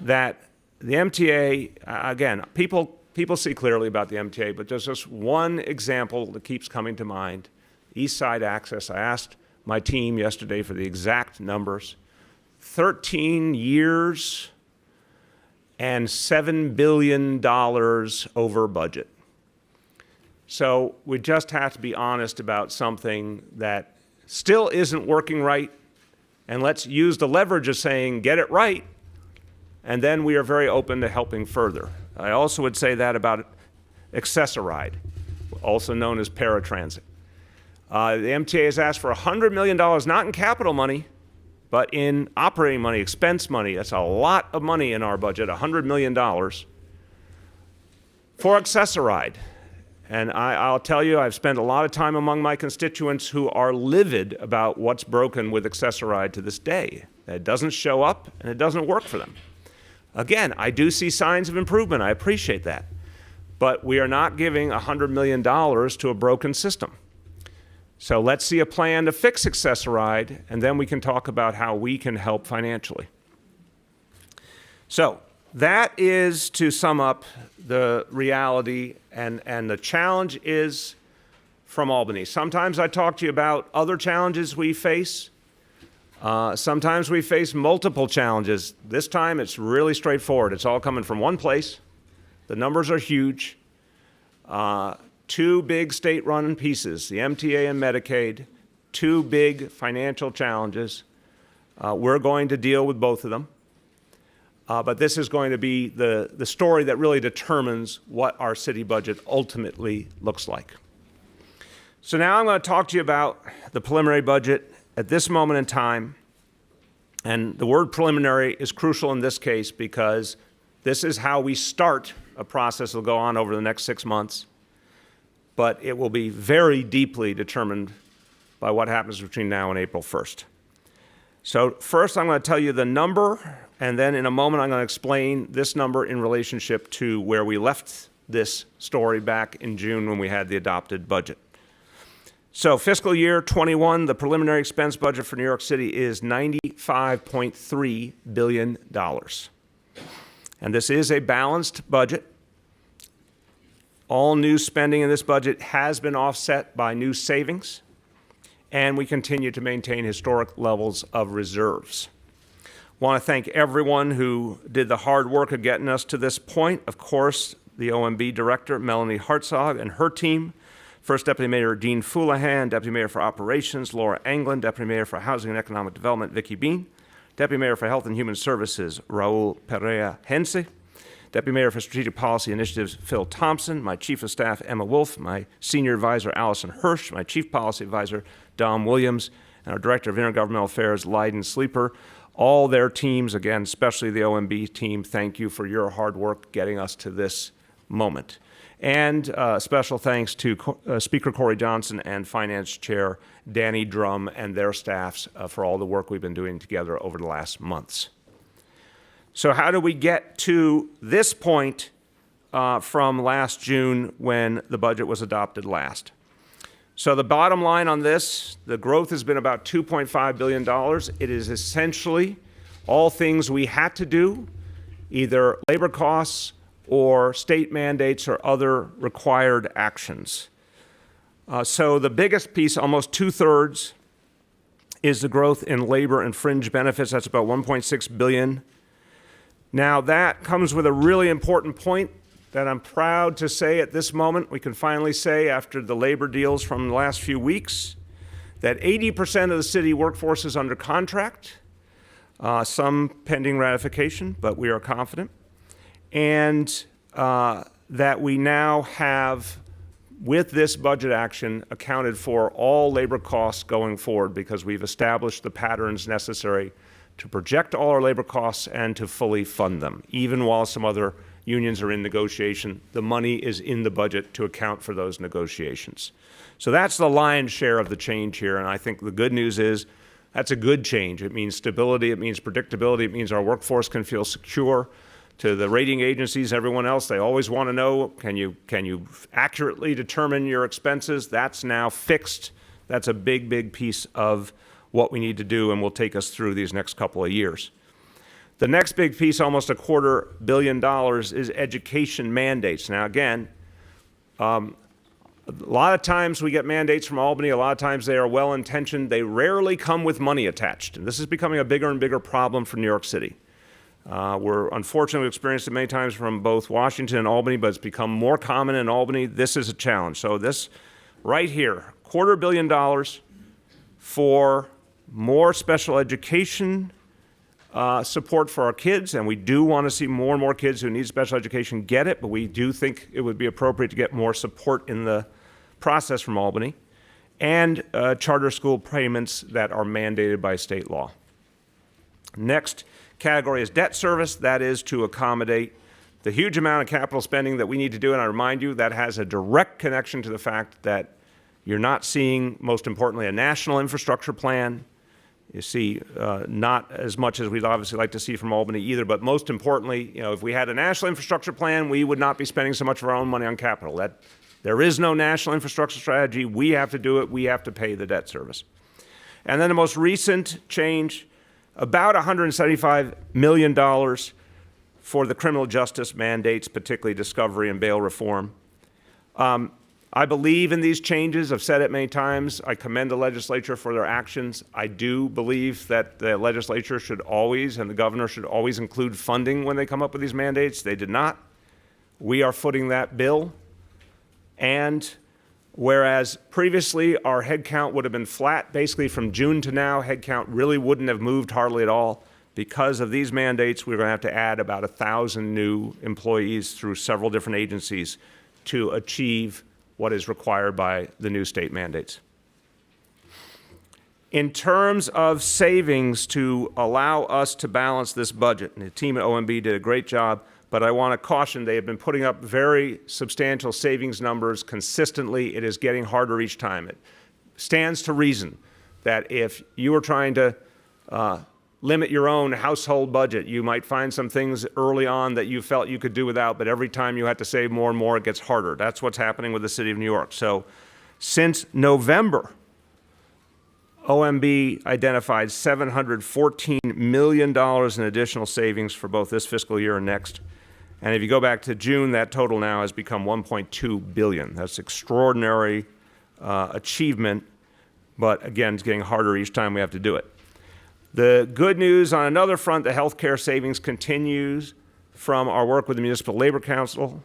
that the MTA, again, people see clearly about the MTA, but there's just one example that keeps coming to mind. East Side Access. I asked my team yesterday for the exact numbers. 13 years and $7 billion over budget. So we just have to be honest about something that still isn't working right, and let's use the leverage of saying, get it right, and then we are very open to helping further. I also would say that about Accessoride, also known as paratransit. The MTA has asked for $100 million, not in capital money, but in operating money, expense money. That's a lot of money in our budget, $100 million for Accessoride. And I'll tell you, I've spent a lot of time among my constituents who are livid about what's broken with Accessoride to this day. It doesn't show up and it doesn't work for them. Again, I do see signs of improvement. I appreciate that. But we are not giving $100 million to a broken system. So let's see a plan to fix Access-a-Ride, and then we can talk about how we can help financially. So that is, to sum up, the reality, and the challenge is from Albany. Sometimes I talk to you about other challenges we face. Sometimes we face multiple challenges. This time it's really straightforward. It's all coming from one place. The numbers are huge. Two big state-run pieces, the MTA and Medicaid, two big financial challenges. We're going to deal with both of them. But this is going to be the story that really determines what our city budget ultimately looks like. So now I'm going to talk to you about the preliminary budget at this moment in time. And the word preliminary is crucial in this case because this is how we start a process that will go on over the next 6 months. But it will be very deeply determined by what happens between now and April 1st. So first I'm going to tell you the number, and then in a moment I'm going to explain this number in relationship to where we left this story back in June when we had the adopted budget. So fiscal year 21, the preliminary expense budget for New York City is $95.3 billion. And this is a balanced budget. All new spending in this budget has been offset by new savings, and we continue to maintain historic levels of reserves. I want to thank everyone who did the hard work of getting us to this point. Of course, the OMB director, Melanie Hartzog, and her team. First Deputy Mayor Dean Foulahan, Deputy Mayor for Operations Laura Anglin, Deputy Mayor for Housing and Economic Development Vicky Bean, Deputy Mayor for Health and Human Services Raul Perea Hense, Deputy Mayor for Strategic Policy Initiatives Phil Thompson, my Chief of Staff Emma Wolf, my Senior Advisor Allison Hirsch, my Chief Policy Advisor Dom Williams, and our Director of Intergovernmental Affairs Leiden Sleeper. All their teams, again, especially the OMB team, thank you for your hard work getting us to this moment. And special thanks to Speaker Corey Johnson and Finance Chair Danny Drum and their staffs for all the work we've been doing together over the last months. So how do we get to this point from last June when the budget was adopted last? So the bottom line on this, the growth has been about $2.5 billion. It is essentially all things we had to do, either labor costs or state mandates or other required actions. So the biggest piece, almost 2/3, is the growth in labor and fringe benefits. That's about $1.6 billion. Now that comes with a really important point that I'm proud to say at this moment. We can finally say after the labor deals from the last few weeks that 80% of the city workforce is under contract, some pending ratification, but we are confident. And that we now have, with this budget action, accounted for all labor costs going forward because we've established the patterns necessary to project all our labor costs and to fully fund them. Even while some other unions are in negotiation, the money is in the budget to account for those negotiations. So that's the lion's share of the change here, and I think the good news is that's a good change. It means stability, it means predictability, it means our workforce can feel secure. To the rating agencies, everyone else, they always want to know, can you accurately determine your expenses? That's now fixed. That's a big, big piece of what we need to do and will take us through these next couple of years. The next big piece, almost $250 million, is education mandates. Now again, a lot of times we get mandates from Albany, a lot of times they are well-intentioned, they rarely come with money attached. And this is becoming a bigger and bigger problem for New York City. We're unfortunately experienced it many times from both Washington and Albany, but it's become more common in Albany. This is a challenge. So this right here, $250 million for more special education support for our kids, and we do want to see more and more kids who need special education get it, but we do think it would be appropriate to get more support in the process from Albany, and charter school payments that are mandated by state law. Next category is debt service. That is to accommodate the huge amount of capital spending that we need to do, and I remind you that has a direct connection to the fact that you're not seeing, most importantly, a national infrastructure plan. You see, not as much as we'd obviously like to see from Albany either, but most importantly, if we had a national infrastructure plan, we would not be spending so much of our own money on capital. There is no national infrastructure strategy. We have to do it. We have to pay the debt service. And then the most recent change, about $175 million for the criminal justice mandates, particularly discovery and bail reform. I believe in these changes. I've said it many times. I commend the legislature for their actions. I do believe that the legislature should always, and the governor should always include funding when they come up with these mandates. They did not. We are footing that bill. And whereas previously our headcount would have been flat, basically from June to now, headcount really wouldn't have moved hardly at all. Because of these mandates, we're going to have to add about 1,000 new employees through several different agencies to achieve what is required by the new state mandates. In terms of savings to allow us to balance this budget, and the team at OMB did a great job, but I want to caution they have been putting up very substantial savings numbers consistently. It is getting harder each time. It stands to reason that if you were trying to limit your own household budget, you might find some things early on that you felt you could do without, but every time you had to save more and more, it gets harder. That's what's happening with the city of New York. So since November, OMB identified $714 million in additional savings for both this fiscal year and next. And if you go back to June, that total now has become $1.2 billion. That's extraordinary achievement, but again, it's getting harder each time we have to do it. The good news on another front, the healthcare savings continues from our work with the Municipal Labor Council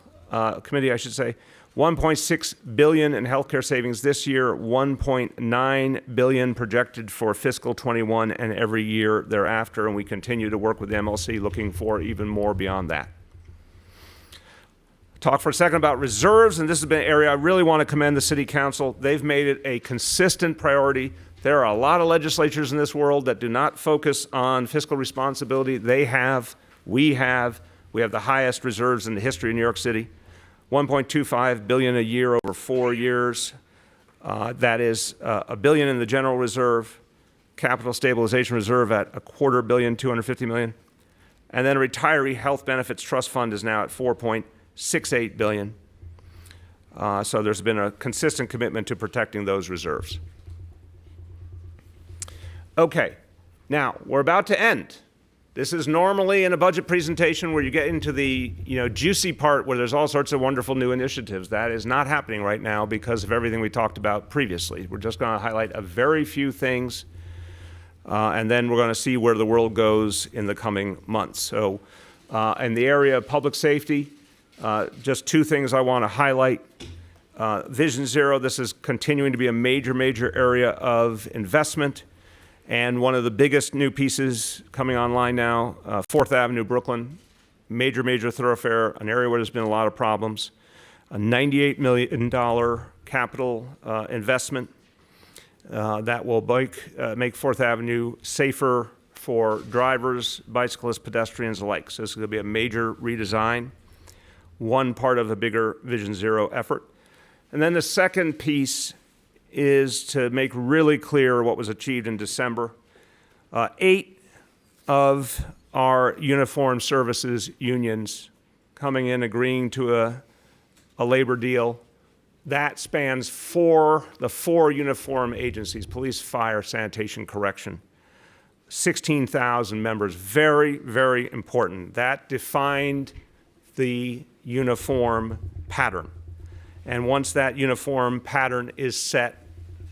Committee, I should say. $1.6 billion in healthcare savings this year, $1.9 billion projected for fiscal 21 and every year thereafter, and we continue to work with the MLC looking for even more beyond that. Talk for a second about reserves, and this has been an area I really want to commend the City Council. They've made it a consistent priority. There are a lot of legislatures in this world that do not focus on fiscal responsibility. They have, we have the highest reserves in the history of New York City. $1.25 billion a year over 4 years. That is $1 billion in the general reserve, capital stabilization reserve at $250 million, $250 million. And then a retiree health benefits trust fund is now at $4.68 billion. So there's been a consistent commitment to protecting those reserves. Okay, now we're about to end. This is normally in a budget presentation where you get into the juicy part where there's all sorts of wonderful new initiatives. That is not happening right now because of everything we talked about previously. We're just going to highlight a very few things, and then we're going to see where the world goes in the coming months. So in the area of public safety, just two things I want to highlight. Vision Zero, this is continuing to be a major area of investment. And one of the biggest new pieces coming online now, 4th Avenue, Brooklyn, major thoroughfare, an area where there's been a lot of problems. A $98 million capital investment that will make 4th Avenue safer for drivers, bicyclists, pedestrians alike. So this is going to be a major redesign, one part of a bigger Vision Zero effort. And then the second piece is to make really clear what was achieved in December. 8 of our uniformed services unions coming in, agreeing to a labor deal. That spans the four uniform agencies, police, fire, sanitation, correction. 16,000 members, very important. That defined the uniform pattern. And once that uniform pattern is set,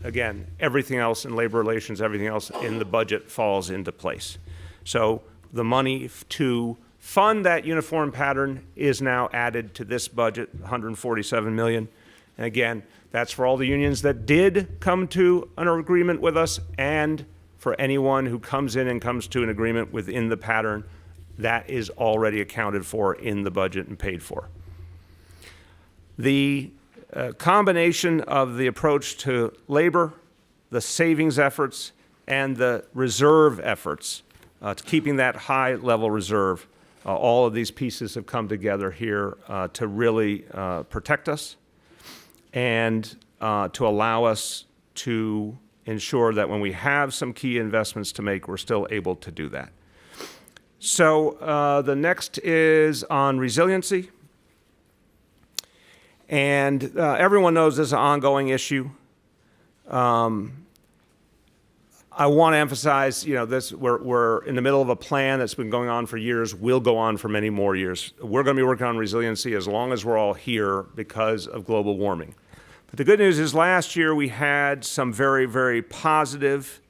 again, everything else in labor relations, everything else in the budget falls into place. So the money to fund that uniform pattern is now added to this budget, $147 million. And again, that's for all the unions that did come to an agreement with us, and for anyone who comes in and comes to an agreement within the pattern, that is already accounted for in the budget and paid for. The combination of the approach to labor, the savings efforts, and the reserve efforts, to keeping that high level reserve, all of these pieces have come together here to really protect us and to allow us to ensure that when we have some key investments to make, we're still able to do that. So the next is on resiliency. And everyone knows this is an ongoing issue. I want to emphasize, this we're in the middle of a plan that's been going on for years, will go on for many more years. We're going to be working on resiliency as long as we're all here because of global warming. But the good news is last year we had some very, very positive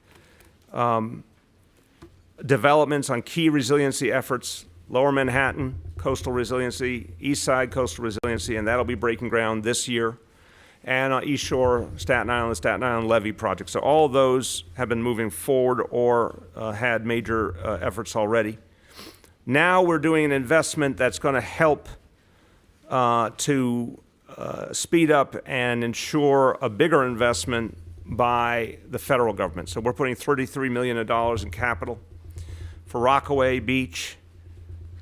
developments on key resiliency efforts. Lower Manhattan, coastal resiliency, East Side coastal resiliency, and that'll be breaking ground this year. And on East Shore, Staten Island, the Staten Island levee project. So all of those have been moving forward or had major efforts already. Now we're doing an investment that's going to help to speed up and ensure a bigger investment by the federal government. So we're putting $33 million in capital for Rockaway Beach.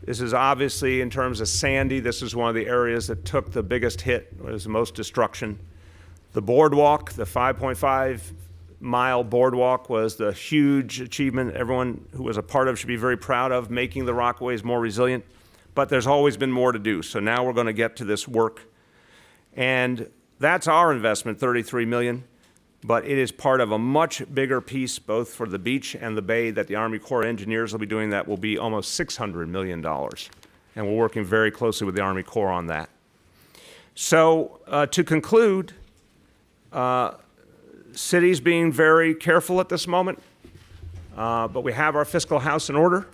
This is obviously, in terms of Sandy, this is one of the areas that took the biggest hit, was the most destruction. The boardwalk, the 5.5-mile boardwalk, was the huge achievement everyone who was a part of should be very proud of, making the Rockaways more resilient. But there's always been more to do. So now we're going to get to this work. And that's our investment, $33 million. But it is part of a much bigger piece, both for the beach and the bay, that the Army Corps of Engineers will be doing. That will be almost $600 million. And we're working very closely with the Army Corps on that. So to conclude, city's being very careful at this moment, but we have our fiscal house in order.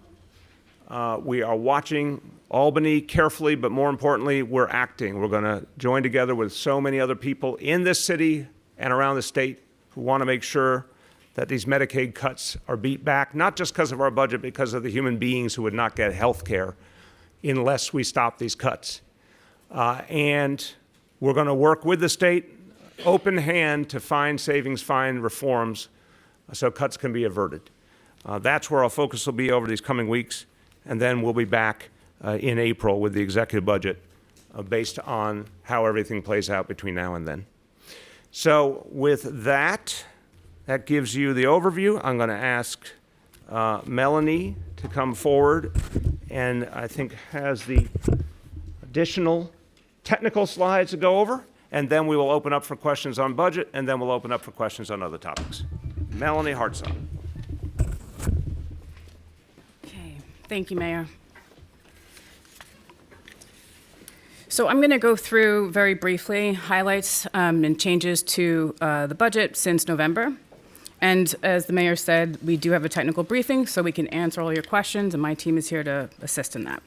We are watching Albany carefully, but more importantly, we're acting. We're going to join together with so many other people in this city and around the state who want to make sure that these Medicaid cuts are beat back, not just because of our budget, because of the human beings who would not get health care unless we stop these cuts. And we're going to work with the state, open hand, to find savings, find reforms so cuts can be averted. That's where our focus will be over these coming weeks, and then we'll be back in April with the executive budget based on how everything plays out between now and then. So with that, that gives you the overview. I'm going to ask Melanie to come forward, and I think has the additional technical slides to go over, and then we will open up for questions on budget, and then we'll open up for questions on other topics. Melanie Hartzell. Okay, thank you, Mayor. So I'm going to go through very briefly highlights and changes to the budget since November. And as the mayor said, we do have a technical briefing, so we can answer all your questions, and my team is here to assist in that.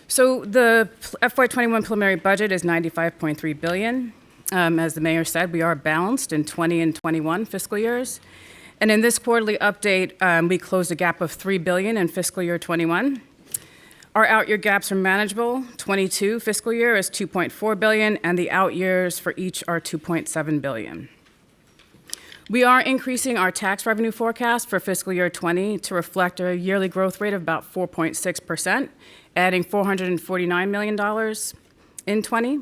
So the FY21 preliminary budget is $95.3 billion. As the mayor said, we are balanced in 20 and 21 fiscal years. And in this quarterly update, we closed a gap of $3 billion in fiscal year 21. Our out-year gaps are manageable. 22 fiscal year is $2.4 billion, and the out years for each are $2.7 billion. We are increasing our tax revenue forecast for fiscal year 20 to reflect a yearly growth rate of about 4.6%, adding $449 million in 20.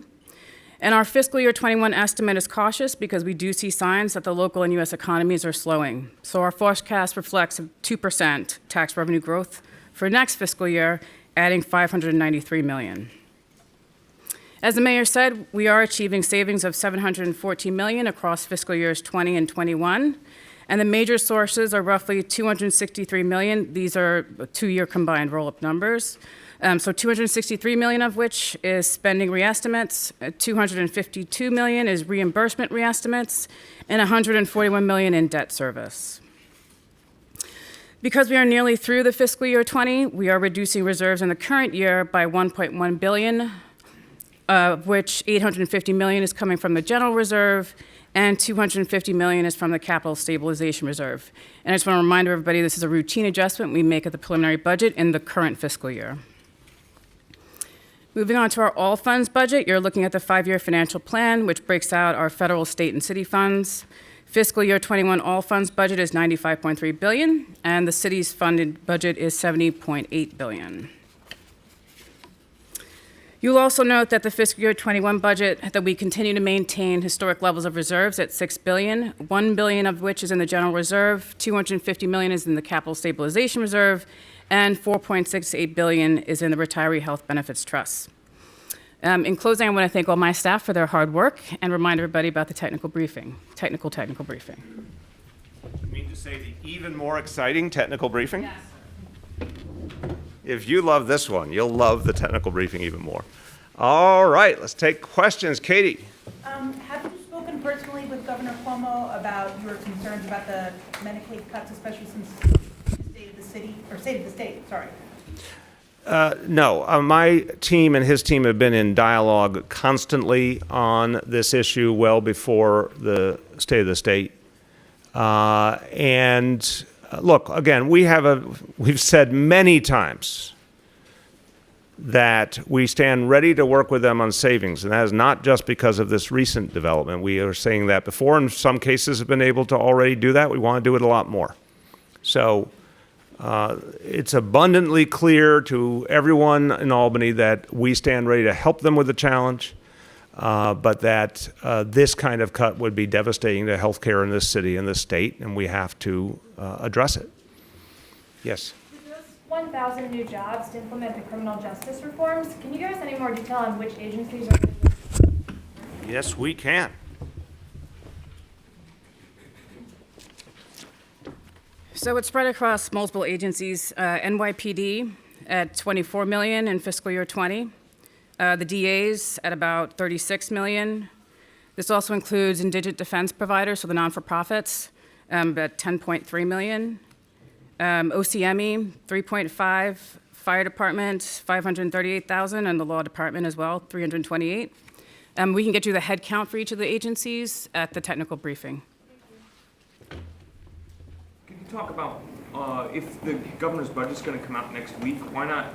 And our fiscal year 21 estimate is cautious because we do see signs that the local and U.S. economies are slowing. So our forecast reflects a 2% tax revenue growth for next fiscal year, adding $593 million. As the mayor said, we are achieving savings of $714 million across fiscal years 20 and 21, and the major sources are roughly $263 million. These are two-year combined roll-up numbers. So $263 million of which is spending reestimates, $252 million is reimbursement reestimates, and $141 million in debt service. Because we are nearly through the fiscal year 20, we are reducing reserves in the current year by $1.1 billion, of which $850 million is coming from the general reserve and $250 million is from the capital stabilization reserve. And I just want to remind everybody this is a routine adjustment we make at the preliminary budget in the current fiscal year. Moving on to our all funds budget, you're looking at the 5-year financial plan, which breaks out our federal, state, and city funds. Fiscal year 21 all funds budget is $95.3 billion, and the city's funded budget is $70.8 billion. You'll also note that the fiscal year 21 budget, that we continue to maintain historic levels of reserves at $6 billion, $1 billion of which is in the general reserve, $250 million is in the capital stabilization reserve, and $4.68 billion is in the retiree health benefits trust. In closing, I want to thank all my staff for their hard work and remind everybody about the technical briefing. Technical briefing. You mean to say the even more exciting technical briefing? Yes. If you love this one, you'll love the technical briefing even more. All right, let's take questions. Katie. Have you spoken personally with Governor Cuomo about your concerns about the Medicaid cuts, especially since the state of the city, or state of the state, sorry? No, my team and his team have been in dialogue constantly on this issue well before the state of the state. Look, again, we've said many times that we stand ready to work with them on savings, and that is not just because of this recent development. We are saying that before, in some cases have been able to already do that. We want to do it a lot more. So it's abundantly clear to everyone in Albany that we stand ready to help them with the challenge, but that this kind of cut would be devastating to healthcare in this city and this state, and we have to address it. Yes? 1,000 new jobs to implement the criminal justice reforms. Can you give us any more detail on which agencies are? Yes, we can. So it's spread across multiple agencies. NYPD at $24 million in fiscal year 20. The DAs at about $36 million. This also includes indigent defense providers, so the non-for-profits, at $10.3 million. OCME, 3.5, fire department, 538,000, and the law department as well, 328. We can get you the head count for each of the agencies at the technical briefing. Can you talk about if the governor's budget's going to come out next week, why not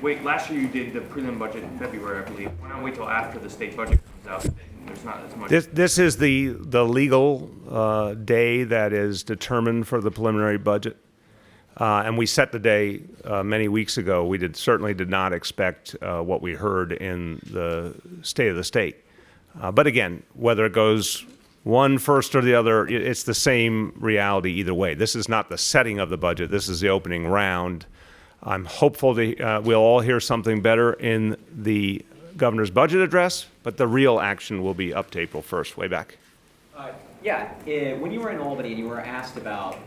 wait? Last year you did the prelim budget in February, I believe. Why not wait till after the state budget comes out? There's not as much. This is the legal day that is determined for the preliminary budget. And we set the day many weeks ago. We certainly did not expect what we heard in the state of the state. But again, whether it goes one first or the other, it's the same reality either way. This is not the setting of the budget. This is the opening round. I'm hopeful we'll all hear something better in the governor's budget address, but the real action will be up to April 1st, way back. When you were in Albany and you were asked about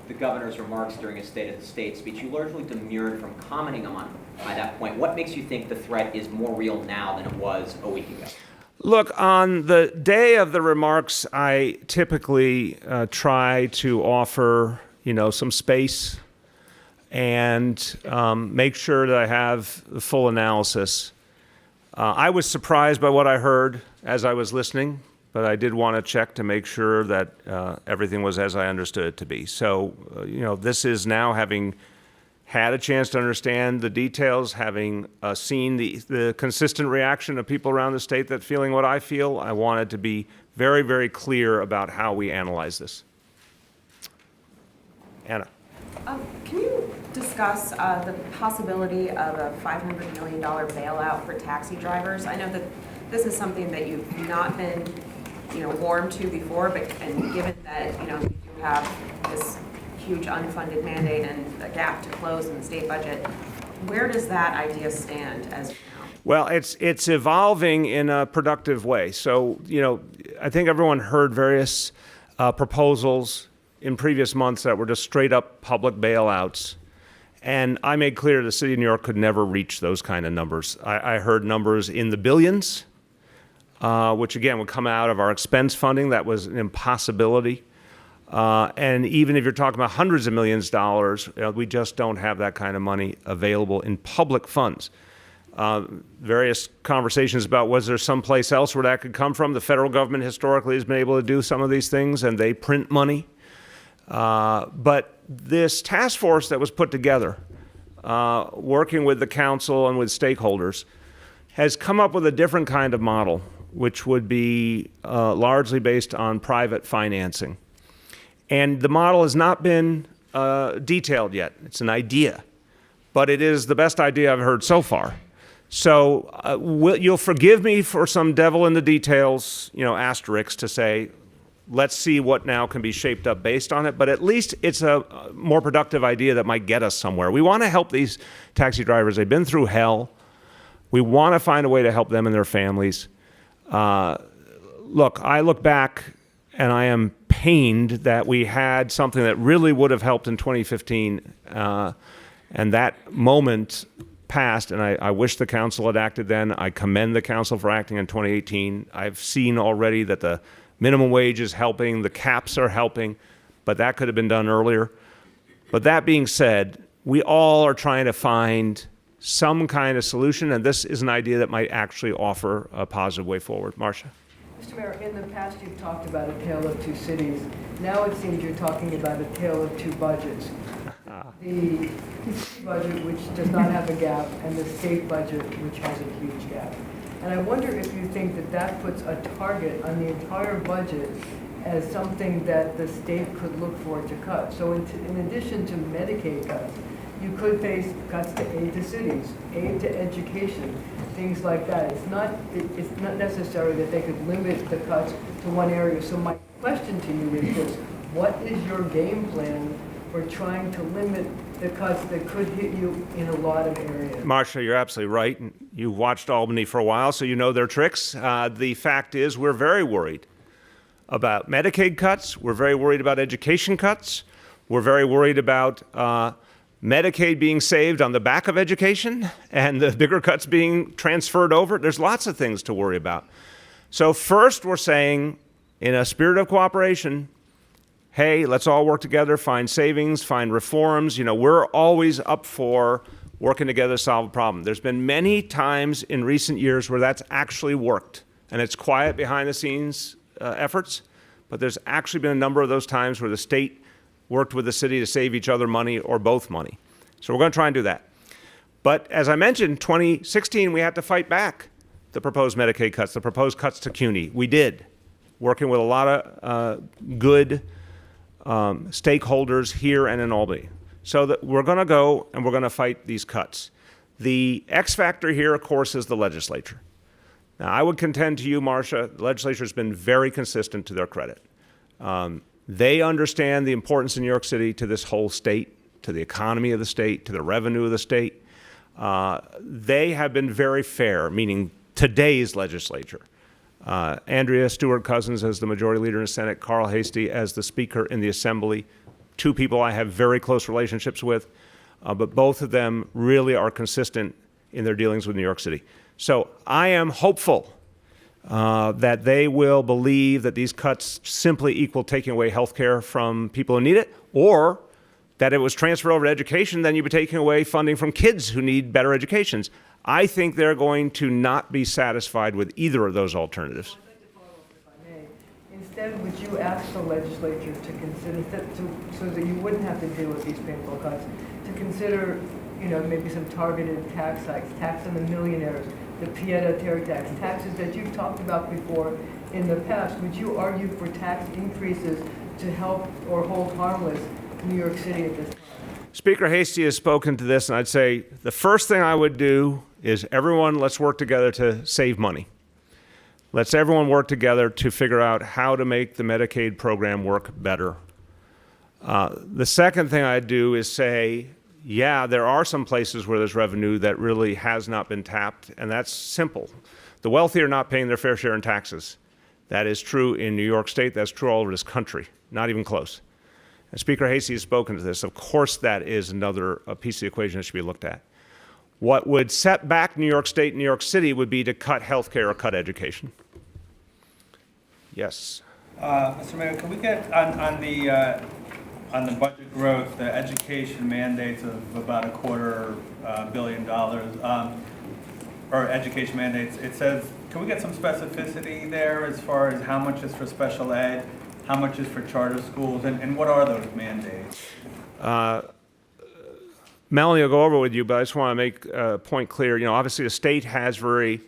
the governor's remarks during a State of the State speech, you largely demurred from commenting on by that point. What makes you think the threat is more real now than it was a week ago? Look, on the day of the remarks, I typically try to offer, some space and make sure that I have the full analysis. I was surprised by what I heard as I was listening, but I did want to check to make sure that everything was as I understood it to be. So, this is now having had a chance to understand the details, having seen the consistent reaction of people around the state that feeling what I feel, I wanted to be very, very clear about how we analyze this. Anna. Can you discuss the possibility of a $500 million bailout for taxi drivers? I know that this is something that you've not been warm to before, and given that, you have this huge unfunded mandate and a gap to close in the state budget, where does that idea stand as of now? Well, it's evolving in a productive way. So, I think everyone heard various proposals in previous months that were just straight up public bailouts. And I made clear the city of New York could never reach those kind of numbers. I heard numbers in the billions, which again would come out of our expense funding. That was an impossibility. And even if you're talking about hundreds of millions of dollars, we just don't have that kind of money available in public funds. Various conversations about was there someplace else where that could come from. The federal government historically has been able to do some of these things, and they print money. But this task force that was put together, working with the council and with stakeholders, has come up with a different kind of model, which would be largely based on private financing. And the model has not been detailed yet. It's an idea, but it is the best idea I've heard so far. So you'll forgive me for some devil in the details, asterisks to say, let's see what now can be shaped up based on it, but at least it's a more productive idea that might get us somewhere. We want to help these taxi drivers. They've been through hell. We want to find a way to help them and their families. Look, I look back and I am pained that we had something that really would have helped in 2015, and that moment passed, and I wish the council had acted then. I commend the council for acting in 2018. I've seen already that the minimum wage is helping, the caps are helping, but that could have been done earlier. But that being said, we all are trying to find some kind of solution, and this is an idea that might actually offer a positive way forward. Marcia? Mr. Mayor, in the past you've talked about a tale of two cities. Now it seems you're talking about a tale of two budgets. The city budget, which does not have a gap, and the state budget, which has a huge gap. And I wonder if you think that that puts a target on the entire budget as something that the state could look for to cut. So in addition to Medicaid cuts, you could face cuts to aid to cities, aid to education, things like that. It's not necessary that they could limit the cuts to one area. So my question to you is this: what is your game plan for trying to limit the cuts that could hit you in a lot of areas? Marcia, you're absolutely right. You've watched Albany for a while, so you know their tricks. The fact is, we're very worried about Medicaid cuts. We're very worried about education cuts. We're very worried about Medicaid being saved on the back of education and the bigger cuts being transferred over. There's lots of things to worry about. So first, we're saying, in a spirit of cooperation, hey, let's all work together, find savings, find reforms. We're always up for working together to solve a problem. There's been many times in recent years where that's actually worked, and it's quiet behind the scenes efforts, but there's actually been a number of those times where the state worked with the city to save each other money or both money. So we're going to try and do that. But as I mentioned, 2016, we had to fight back the proposed Medicaid cuts, the proposed cuts to CUNY. We did, working with a lot of good stakeholders here and in Albany. So that we're going to go and we're going to fight these cuts. The X factor here, of course, is the legislature. Now, I would contend to you, Marcia, the legislature has been very consistent, to their credit. They understand the importance in New York City to this whole state, to the economy of the state, to the revenue of the state. They have been very fair, meaning today's legislature. Andrea Stewart-Cousins as the majority leader in the Senate, Carl Hastie as the speaker in the Assembly, two people I have very close relationships with, but both of them really are consistent in their dealings with New York City. So I am hopeful that they will believe that these cuts simply equal taking away health care from people who need it, or that it was transferred over to education, then you'd be taking away funding from kids who need better educations. I think they're going to not be satisfied with either of those alternatives. I'd like to follow up, if I may. Instead, would you ask the legislature to consider, so that you wouldn't have to deal with these painful cuts, to consider, maybe some targeted tax hikes, tax on the millionaires, the pied-à-terre tax, taxes that you've talked about before in the past? Would you argue for tax increases to help or hold harmless New York City at this time? Speaker Hastie has spoken to this, and I'd say the first thing I would do is everyone, let's work together to save money. Let's everyone work together to figure out how to make the Medicaid program work better. The second thing I'd do is say, yeah, there are some places where there's revenue that really has not been tapped, and that's simple. The wealthy are not paying their fair share in taxes. That is true in New York State. That's true all over this country. Not even close. And Speaker Hastie has spoken to this. Of course, that is another piece of the equation that should be looked at. What would set back New York State and New York City would be to cut health care or cut education. Yes. Mr. Mayor, can we get on the budget growth, the education mandates of about $250 million, or education mandates? It says, can we get some specificity there as far as how much is for special ed, how much is for charter schools, and what are those mandates? Melanie will go over with you, but I just want to make a point clear. Obviously the state has very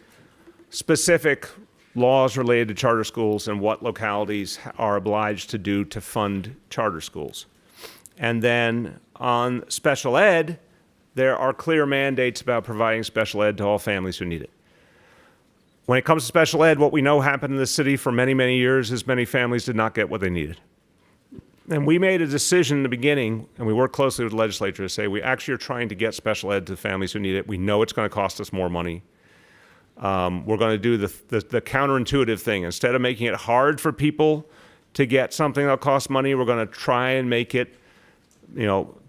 specific laws related to charter schools and what localities are obliged to do to fund charter schools. And then on special ed, there are clear mandates about providing special ed to all families who need it. When it comes to special ed, what we know happened in this city for many, many years is many families did not get what they needed. And we made a decision in the beginning, and we worked closely with the legislature to say we actually are trying to get special ed to families who need it. We know it's going to cost us more money. We're going to do the counterintuitive thing. Instead of making it hard for people to get something that costs money, we're going to try and make it,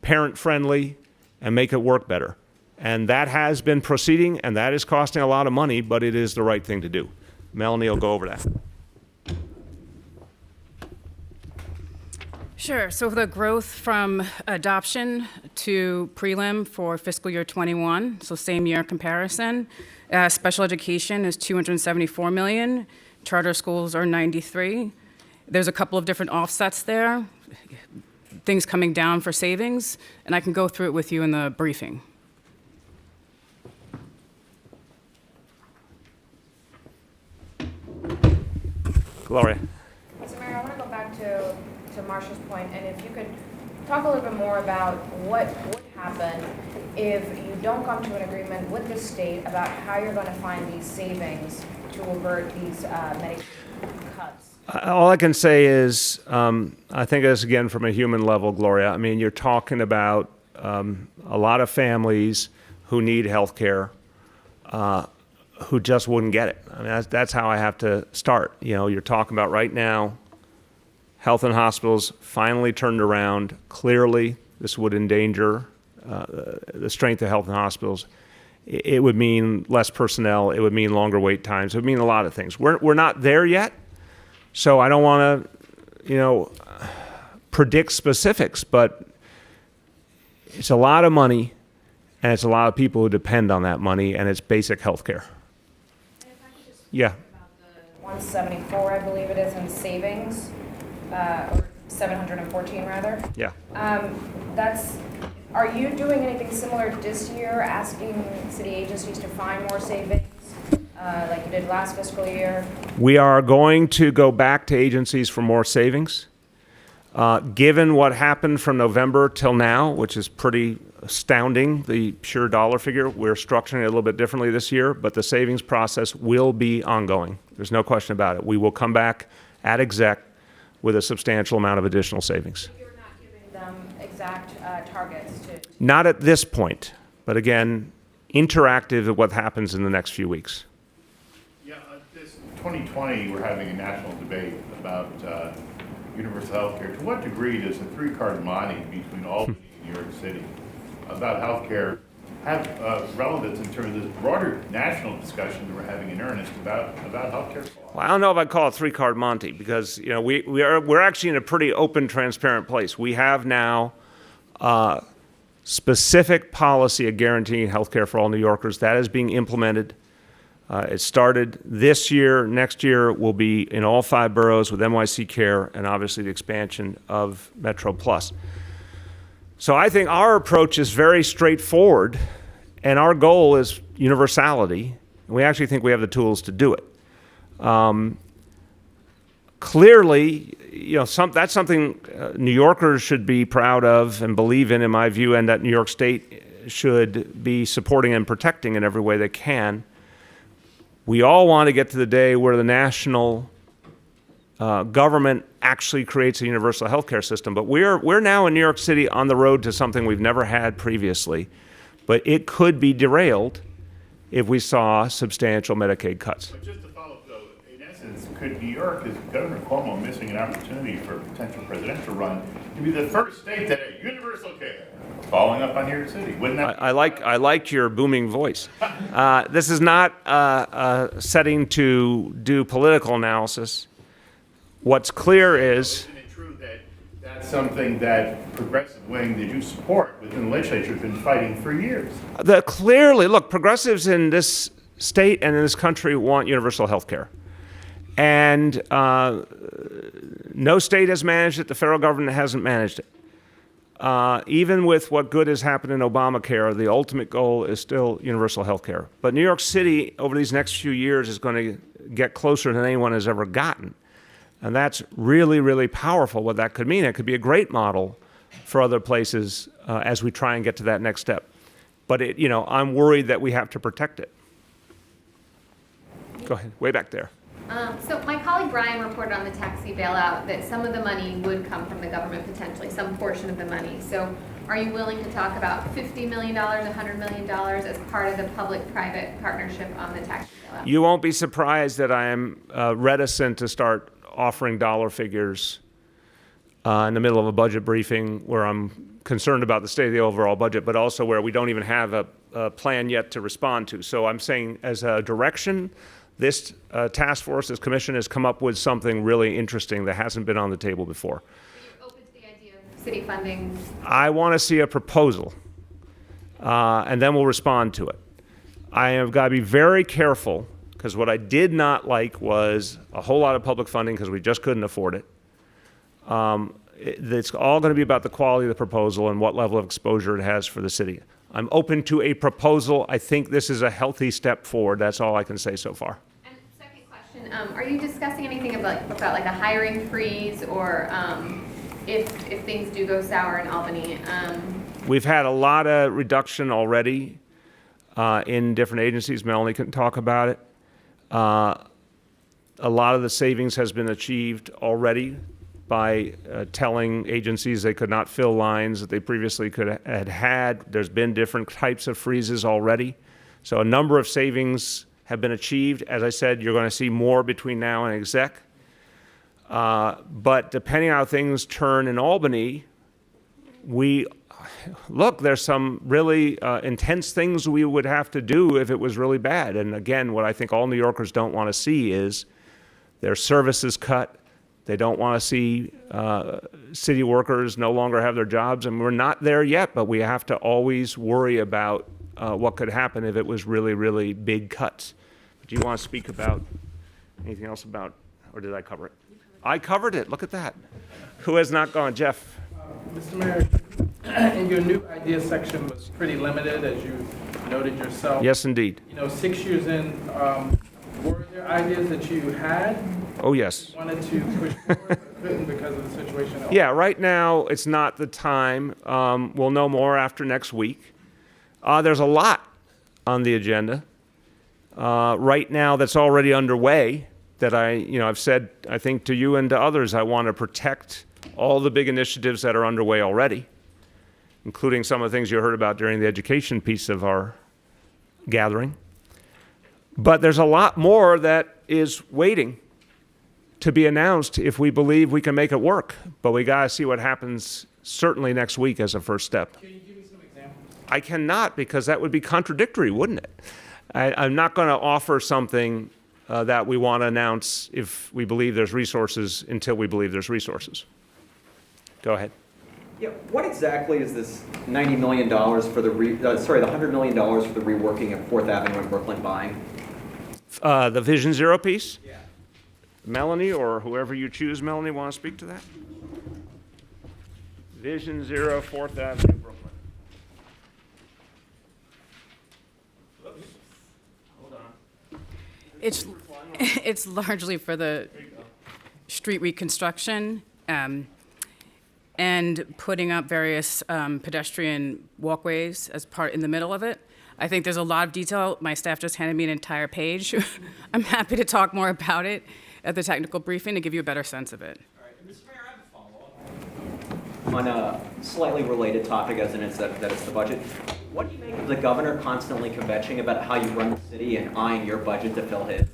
parent-friendly and make it work better. And that has been proceeding, and that is costing a lot of money, but it is the right thing to do. Melanie will go over that. Sure. So the growth from adoption to prelim for fiscal year 21, so same year comparison, special education is 274 million. Charter schools are 93. There's a couple of different offsets there, things coming down for savings, and I can go through it with you in the briefing. Gloria. So Mayor, I want to go back to Marcia's point, and if you could talk a little bit more about what would happen if you don't come to an agreement with the state about how you're going to find these savings to avert these Medicaid cuts. All I can say is, I think this again from a human level, Gloria. I mean, you're talking about a lot of families who need health care who just wouldn't get it. I mean, that's how I have to start. You're talking about right now, health and hospitals finally turned around. Clearly, this would endanger the strength of health and hospitals. It would mean less personnel. It would mean longer wait times. It would mean a lot of things. We're not there yet, so I don't want to, predict specifics. But it's a lot of money, and it's a lot of people who depend on that money, and it's basic health care. Yeah. 174, I believe it is, in savings, or 714 rather. Yeah. Are you doing anything similar this year, asking city agencies to find more savings, like you did last fiscal year? We are going to go back to agencies for more savings. Given what happened from November till now, which is pretty astounding, the pure dollar figure, we're structuring it a little bit differently this year, but the savings process will be ongoing. There's no question about it. We will come back at exec with a substantial amount of additional savings. You're not giving them exact targets to... Not at this point, but again, interactive of what happens in the next few weeks. Yeah, this 2020, we're having a national debate about universal health care. To what degree does the three-card money between Albany and New York City about health care have relevance in terms of this broader national discussion that we're having in earnest about health care? Well, I don't know if I'd call it three-card Monty because we're actually in a pretty open, transparent place. We have now specific policy of guaranteeing health care for all New Yorkers. That is being implemented. It started this year. Next year will be in all 5 boroughs with NYC Care and obviously the expansion of Metro Plus. So I think our approach is very straightforward, and our goal is universality. We actually think we have the tools to do it. Clearly, that's something New Yorkers should be proud of and believe in my view, and that New York State should be supporting and protecting in every way they can. We all want to get to the day where the national government actually creates a universal health care system. But we're now in New York City on the road to something we've never had previously. But it could be derailed if we saw substantial Medicaid cuts. But just to follow up, though, in essence, could New York, is Governor Cuomo missing an opportunity for a potential presidential run to be the first state that had universal care, following up on New York City? Wouldn't that? I like your booming voice. This is not a setting to do political analysis. What's clear is... Isn't it true that that's something that progressive wing that you support within the legislature has been fighting for years? Clearly, look, progressives in this state and in this country want universal health care. And no state has managed it. The federal government hasn't managed it. Even with what good has happened in Obamacare, the ultimate goal is still universal health care. But New York City, over these next few years, is going to get closer than anyone has ever gotten. And that's really, really powerful, what that could mean. It could be a great model for other places as we try and get to that next step. But I'm worried that we have to protect it. Go ahead, way back there. So my colleague Brian reported on the taxi bailout that some of the money would come from the government potentially, some portion of the money. So are you willing to talk about $50 million, $100 million as part of the public-private partnership on the taxi bailout? You won't be surprised that I am reticent to start offering dollar figures in the middle of a budget briefing where I'm concerned about the state of the overall budget, but also where we don't even have a plan yet to respond to. So I'm saying as a direction, this task force, this commission has come up with something really interesting that hasn't been on the table before. You're open to the idea of city funding? I want to see a proposal, and then we'll respond to it. I have got to be very careful, because what I did not like was a whole lot of public funding because we just couldn't afford it. It's all going to be about the quality of the proposal and what level of exposure it has for the city. I'm open to a proposal. I think this is a healthy step forward. That's all I can say so far. And second question, are you discussing anything about like a hiring freeze or if things do go sour in Albany? We've had a lot of reduction already in different agencies. Melanie can talk about it. A lot of the savings has been achieved already by telling agencies they could not fill lines that they previously had. There's been different types of freezes already. So a number of savings have been achieved. As I said, you're going to see more between now and exec. But depending on how things turn in Albany, there's some really intense things we would have to do if it was really bad. And again, what I think all New Yorkers don't want to see is their services cut. They don't want to see city workers no longer have their jobs, and we're not there yet, but we have to always worry about what could happen if it was really, really big cuts. Do you want to speak about anything else about, or did I cover it? I covered it. Look at that. Who has not gone? Jeff. Mr. Mayor, in your new idea section was pretty limited, as you noted yourself. Yes, indeed. 6 years in, were there ideas that you had? Oh, yes. Wanted to push forward, but couldn't because of the situation? Yeah, right now it's not the time. We'll know more after next week. There's a lot on the agenda right now that's already underway that I've said, I think to you and to others, I want to protect all the big initiatives that are underway already, including some of the things you heard about during the education piece of our gathering. But there's a lot more that is waiting to be announced if we believe we can make it work. But we got to see what happens certainly next week as a first step. Can you give me some examples? I cannot, because that would be contradictory, wouldn't it? I'm not going to offer something that we want to announce if we believe there's resources until we believe there's resources. Go ahead. Yeah, what exactly is this $90 million for the $100 million for the reworking of 4th Avenue and Brooklyn buying? The Vision Zero piece? Yeah. Melanie, or whoever you choose, Melanie, want to speak to that? Vision Zero, 4th Avenue, Brooklyn. Oops. Hold on. It's largely for the street reconstruction and putting up various pedestrian walkways as part in the middle of it. I think there's a lot of detail. My staff just handed me an entire page. I'm happy to talk more about it at the technical briefing to give you a better sense of it. All right. Mr. Mayor, I have a follow-up. On a slightly related topic, as in it's that it's the budget. What do you make of the governor constantly kvetching about how you run the city and eyeing your budget to fill his?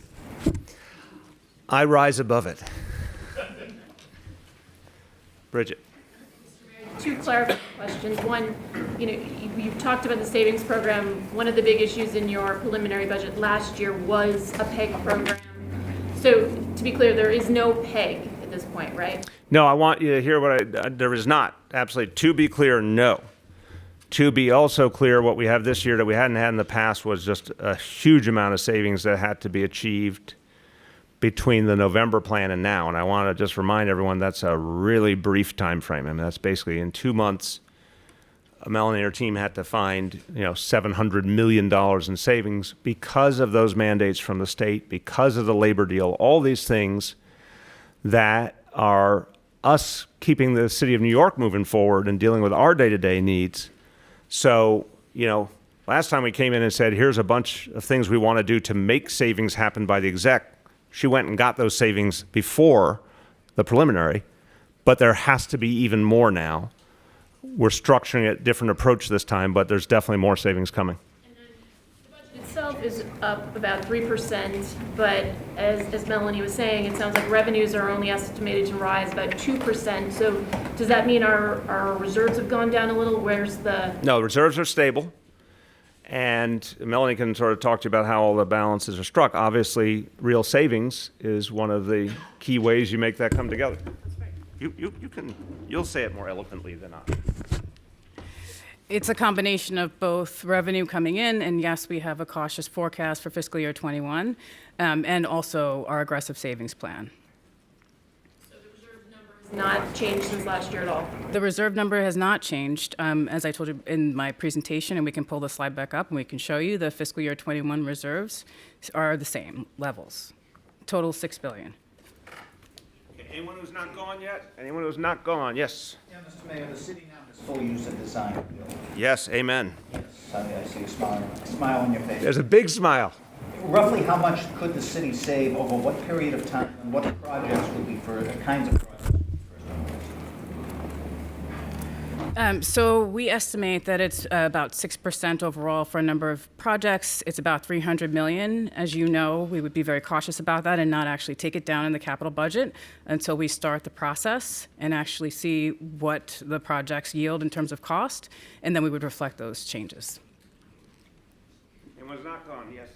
I rise above it. Bridget. Two clarifying questions. One, you've talked about the savings program. One of the big issues in your preliminary budget last year was a PEG program. So to be clear, there is no PEG at this point, right? No, I want you to hear what there is not. Absolutely. To be clear, no. To be also clear, what we have this year that we hadn't had in the past was just a huge amount of savings that had to be achieved between the November plan and now. And I want to just remind everyone that's a really brief time frame. I mean, that's basically in 2 months, Melanie and her team had to find, $700 million in savings because of those mandates from the state, because of the labor deal, all these things that are us keeping the city of New York moving forward and dealing with our day-to-day needs. So, like Last time we came in and said, here's a bunch of things we want to do to make savings happen by the exec. She went and got those savings before the preliminary, but there has to be even more now. We're structuring a different approach this time, but there's definitely more savings coming. Itself is up about 3%, but as Melanie was saying, it sounds like revenues are only estimated to rise about 2%. So does that mean our reserves have gone down a little? Where's the... No, reserves are stable. And Melanie can sort of talk to you about how all the balances are struck. Obviously, real savings is one of the key ways you make that come together. You'll say it more eloquently than I. It's a combination of both revenue coming in, and yes, we have a cautious forecast for fiscal year 21, and also our aggressive savings plan. So the reserve number has not changed since last year at all? The reserve number has not changed. As I told you in my presentation, and we can pull the slide back up and we can show you, the fiscal year 21 reserves are the same levels. Total $6 billion. Okay, anyone who's not gone yet? Anyone who's not gone? Yes. Yeah, Mr. Mayor, the city now has full use of design. Yes, amen. Yes, I see a smile on your face. There's a big smile. Roughly how much could the city save over what period of time, and what projects would be for the kinds of projects? So we estimate that it's about 6% overall for a number of projects. It's about $300 million. As you know, we would be very cautious about that and not actually take it down in the capital budget until we start the process and actually see what the projects yield in terms of cost, and then we would reflect those changes. Anyone's not gone? Yes.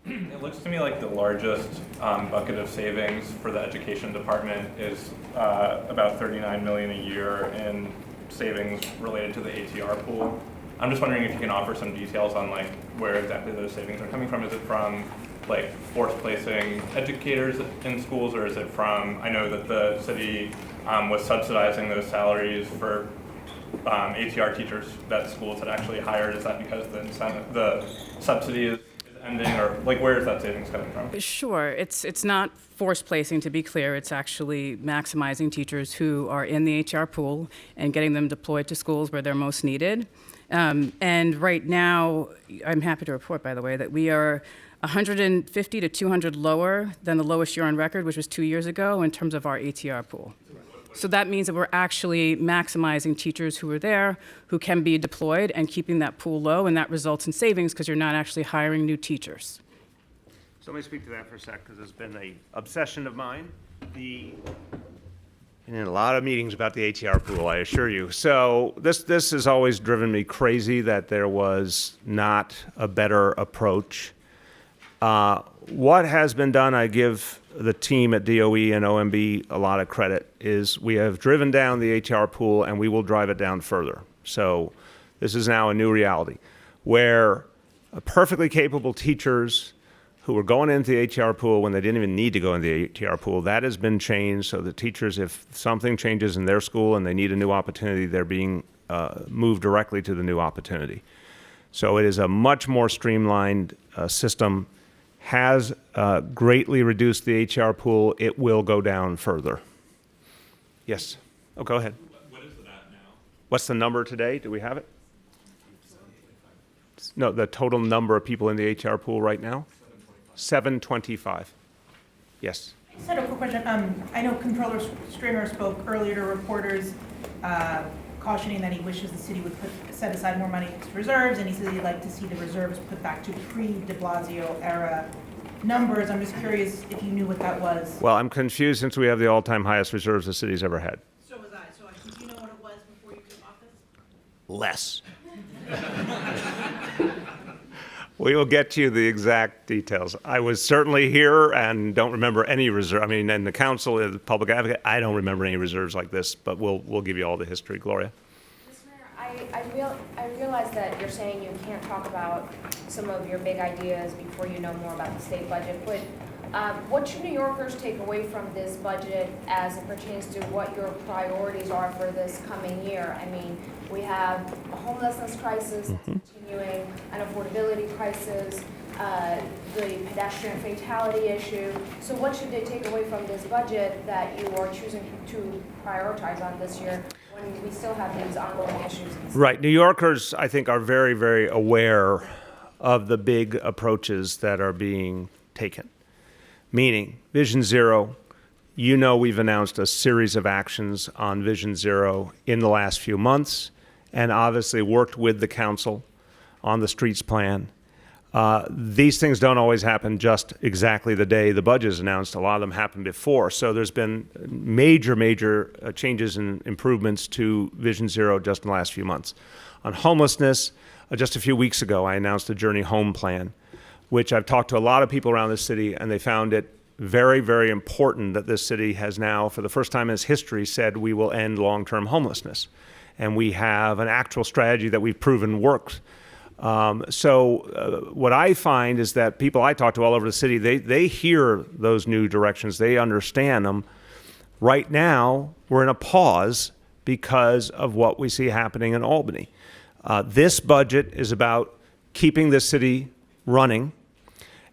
It looks to me like the largest bucket of savings for the education department is about $39 million a year in savings related to the ATR pool. I'm just wondering if you can offer some details on like where exactly those savings are coming from. Is it from like forced placing educators in schools, or is it from, I know that the city was subsidizing those salaries for ATR teachers that schools had actually hired. Is that because the subsidy is ending, or like where is that savings coming from? Sure, it's not forced placing, to be clear. It's actually maximizing teachers who are in the HR pool and getting them deployed to schools where they're most needed. And right now, I'm happy to report, by the way, that we are 150 to 200 lower than the lowest year on record, which was 2 years ago, in terms of our ATR pool. So that means that we're actually maximizing teachers who are there, who can be deployed, and keeping that pool low, and that results in savings because you're not actually hiring new teachers. So let me speak to that for a sec, because it's been an obsession of mine. Been in a lot of meetings about the ATR pool, I assure you. So this has always driven me crazy that there was not a better approach. What has been done, I give the team at DOE and OMB a lot of credit, is we have driven down the HR pool and we will drive it down further. So this is now a new reality where perfectly capable teachers who were going into the HR pool when they didn't even need to go into the HR pool, that has been changed so that teachers, if something changes in their school and they need a new opportunity, they're being moved directly to the new opportunity. So it is a much more streamlined system, has greatly reduced the HR pool. It will go down further. Yes. Oh, go ahead. What is that now? What's the number today? Do we have it? No, the total number of people in the HR pool right now? 725. Yes. I just had a quick question. I know Controller Stringer spoke earlier to reporters cautioning that he wishes the city would set aside more money to reserves, and he said he'd like to see the reserves put back to pre-de Blasio era numbers. I'm just curious if you knew what that was. Well, I'm confused since we have the all-time highest reserves the city's ever had. So was I. So do you know what it was before you took office? Less. We will get you the exact details. I was certainly here and don't remember any reserve. I mean, in the council, the public advocate, I don't remember any reserves like this, but we'll give you all the history. Gloria? Mr. Mayor, I realize that you're saying you can't talk about some of your big ideas before you know more about the state budget, but what should New Yorkers take away from this budget as it pertains to what your priorities are for this coming year? I mean, we have a homelessness crisis continuing, an affordability crisis. the pedestrian fatality issue. So what should they take away from this budget that you are choosing to prioritize on this year when we still have these ongoing issues? Right. New Yorkers, I think, are very, very aware of the big approaches that are being taken. Meaning, Vision Zero, you know we've announced a series of actions on Vision Zero in the last few months, and obviously worked with the council on the streets plan. These things don't always happen just exactly the day the budget is announced. A lot of them happen before. So there's been major changes and improvements to Vision Zero just in the last few months. On homelessness, just a few weeks ago, I announced a Journey Home plan, which I've talked to a lot of people around the city, and they found it very, very important that this city has now, for the first time in its history, said we will end long-term homelessness. And we have an actual strategy that we've proven works. What I find is that people I talk to all over the city, they hear those new directions, they understand them. Right now, we're in a pause because of what we see happening in Albany. This budget is about keeping this city running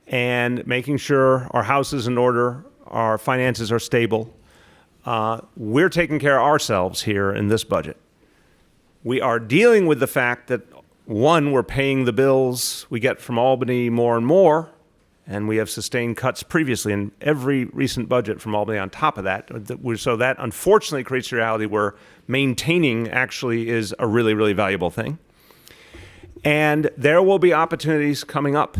and making sure our house is in order, our finances are stable. We're taking care of ourselves here in this budget. We are dealing with the fact that, one, we're paying the bills we get from Albany more and more, and we have sustained cuts previously in every recent budget from Albany on top of that. So that unfortunately creates a reality where maintaining actually is a really, really valuable thing. And there will be opportunities coming up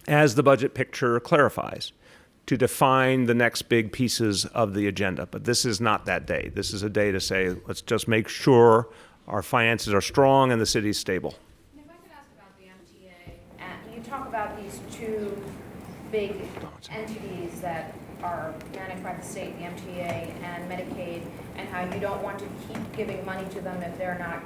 as the budget picture clarifies to define the next big pieces of the agenda. But this is not that day. This is a day to say, let's just make sure our finances are strong and the city's stable. And if I could ask about the MTA, you talk about these two big entities that are managed by the state, the MTA and Medicaid, and how you don't want to keep giving money to them if they're not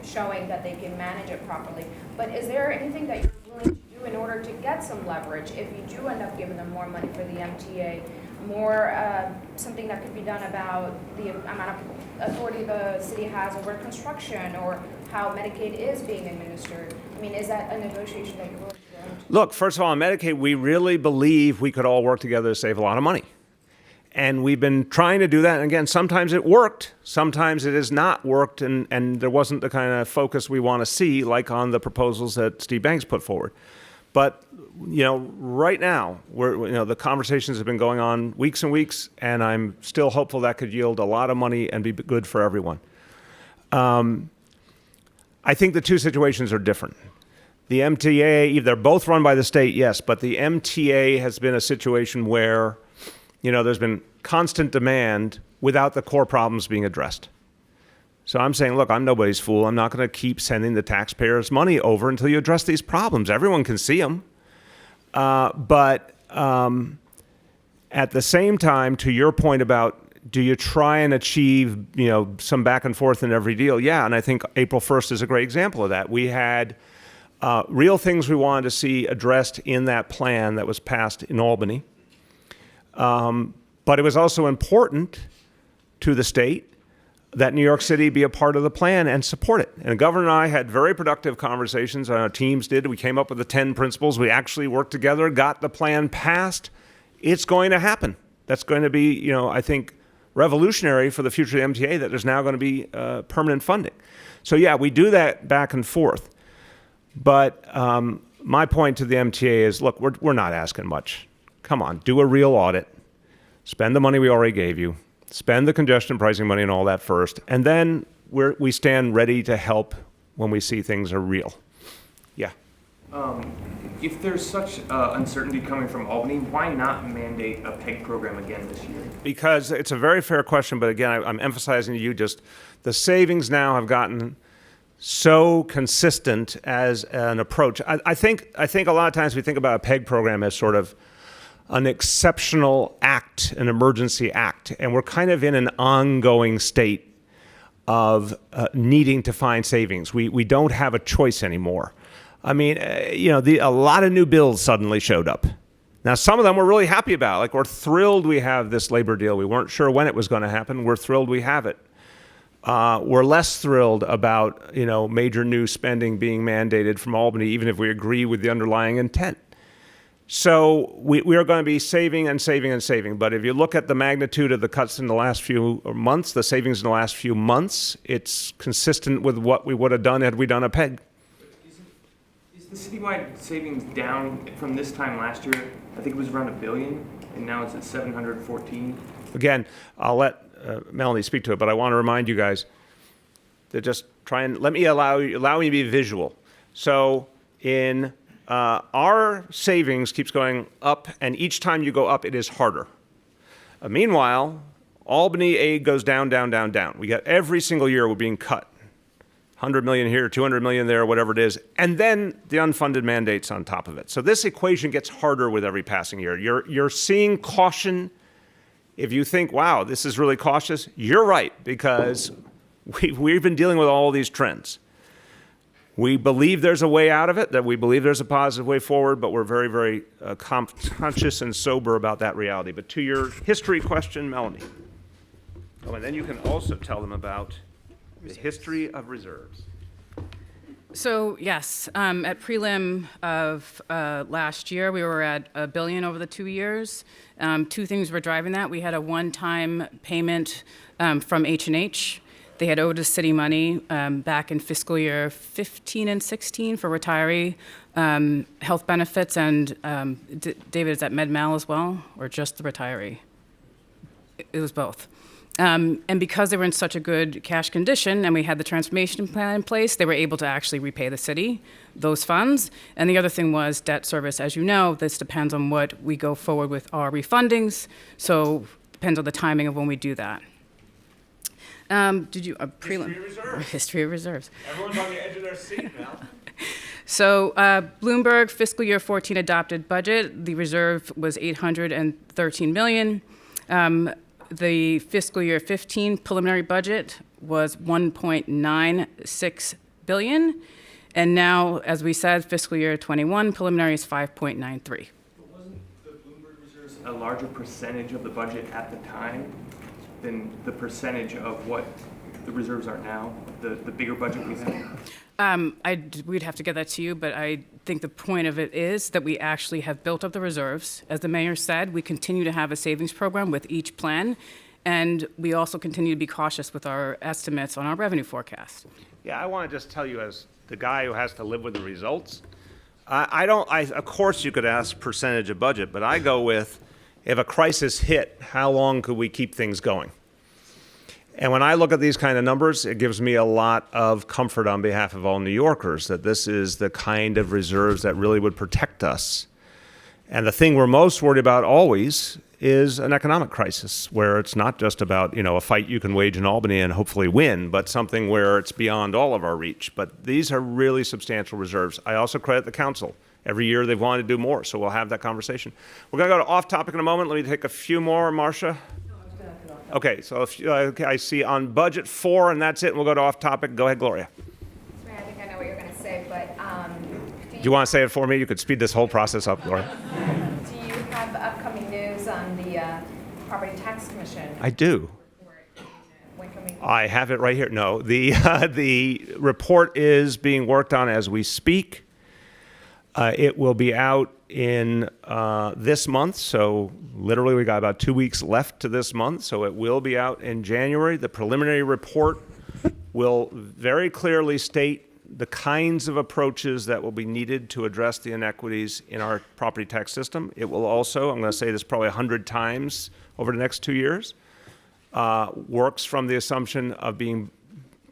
showing that they can manage it properly. But is there anything that you're willing to do in order to get some leverage if you do end up giving them more money for the MTA? More something that could be done about the amount of authority the city has over construction or how Medicaid is being administered? I mean, is that a negotiation that you're willing to do? Look, first of all, on Medicaid, we really believe we could all work together to save a lot of money. And we've been trying to do that. And again, sometimes it worked, sometimes it has not worked, and there wasn't the kind of focus we want to see, like on the proposals that Steve Banks put forward. But, right now, the conversations have been going on weeks and weeks, and I'm still hopeful that could yield a lot of money and be good for everyone. I think the two situations are different. The MTA, they're both run by the state, yes, but the MTA has been a situation where there's been constant demand without the core problems being addressed. So I'm saying, look, I'm nobody's fool. I'm not going to keep sending the taxpayers' money over until you address these problems. Everyone can see them. But at the same time, to your point about, do you try and achieve, some back and forth in every deal? Yeah, and I think April 1st is a great example of that. We had real things we wanted to see addressed in that plan that was passed in Albany. But it was also important to the state that New York City be a part of the plan and support it. And the governor and I had very productive conversations. Our teams did. We came up with the 10 principles. We actually worked together, got the plan passed. It's going to happen. That's going to be, I think, revolutionary for the future of the MTA, that there's now going to be permanent funding. So yeah, we do that back and forth. But my point to the MTA is, look, we're not asking much. Come on, do a real audit. Spend the money we already gave you. Spend the congestion pricing money and all that first. And then we stand ready to help when we see things are real. Yeah. If there's such uncertainty coming from Albany, why not mandate a PEG program again this year? Because it's a very fair question, but again, I'm emphasizing to you just the savings now have gotten so consistent as an approach. I think a lot of times we think about a PEG program as sort of an exceptional act, an emergency act, and we're kind of in an ongoing state of needing to find savings. We don't have a choice anymore. I mean, a lot of new bills suddenly showed up. Now, some of them we're really happy about. Like, we're thrilled we have this labor deal. We weren't sure when it was going to happen. We're thrilled we have it. we're less thrilled about, major new spending being mandated from Albany, even if we agree with the underlying intent. So we are going to be saving and saving and saving. But if you look at the magnitude of the cuts in the last few months, the savings in the last few months, it's consistent with what we would have done had we done a PEG. Is the citywide savings down from this time last year? I think it was around $1 billion, and now it's at 714. Again, I'll let Melanie speak to it, but I want to remind you guys to just try and allow me to be visual. So in our savings keeps going up, and each time you go up, it is harder. Meanwhile, Albany aid goes down, down, down, down. We got every single year we're being cut. 100 million here, 200 million there, whatever it is, and then the unfunded mandates on top of it. So this equation gets harder with every passing year. You're seeing caution. If you think, wow, this is really cautious, you're right, because we've been dealing with all these trends. We believe there's a way out of it, that we believe there's a positive way forward, but we're very, very conscious and sober about that reality. But to your history question, Melanie. Oh, and then you can also tell them about the history of reserves. So yes, at prelim of last year, we were at $1 billion over the 2 years. Two things were driving that. We had a one-time payment from H&H. They had owed us city money back in fiscal year 15 and 16 for retiree health benefits. And David, is that Med-Mal as well, or just the retiree? It was both. And because they were in such a good cash condition and we had the transformation plan in place, they were able to actually repay the city those funds. And the other thing was debt service. As you know, this depends on what we go forward with our refundings. So depends on the timing of when we do that. Did you prelim? History of reserves. History of reserves. Everyone's on the edge of their seat now. So Bloomberg fiscal year 14 adopted budget. The reserve was $813 million. The fiscal year 15 preliminary budget was $1.96 billion. And now, as we said, fiscal year 21 preliminary is 5.93. But wasn't the Bloomberg reserves a larger percentage of the budget at the time than the percentage of what the reserves are now, the bigger budget we have? We'd have to get that to you, but I think the point of it is that we actually have built up the reserves. As the mayor said, we continue to have a savings program with each plan, and we also continue to be cautious with our estimates on our revenue forecast. Yeah, I want to just tell you, as the guy who has to live with the results, of course you could ask percentage of budget, but I go with, if a crisis hit, how long could we keep things going? And when I look at these kind of numbers, it gives me a lot of comfort on behalf of all New Yorkers that this is the kind of reserves that really would protect us. And the thing we're most worried about always is an economic crisis, where it's not just about, a fight you can wage in Albany and hopefully win, but something where it's beyond all of our reach. But these are really substantial reserves. I also credit the council. Every year they've wanted to do more, so we'll have that conversation. We're going to go to off-topic in a moment. Let me take a few more, Marcia. Okay, so I see on budget 4, and that's it. And we'll go to off-topic. Go ahead, Gloria. I think I know what you're going to say, but Do you want to say it for me? You could speed this whole process up, Gloria. do you have upcoming news on the Property Tax Commission? I do. When can we? I have it right here. No, the report is being worked on as we speak. It will be out in this month, so literally we got about 2 weeks left to this month, so it will be out in January. The preliminary report will very clearly state the kinds of approaches that will be needed to address the inequities in our property tax system. It will also, I'm going to say this probably 100 times over the next 2 years, works from the assumption of being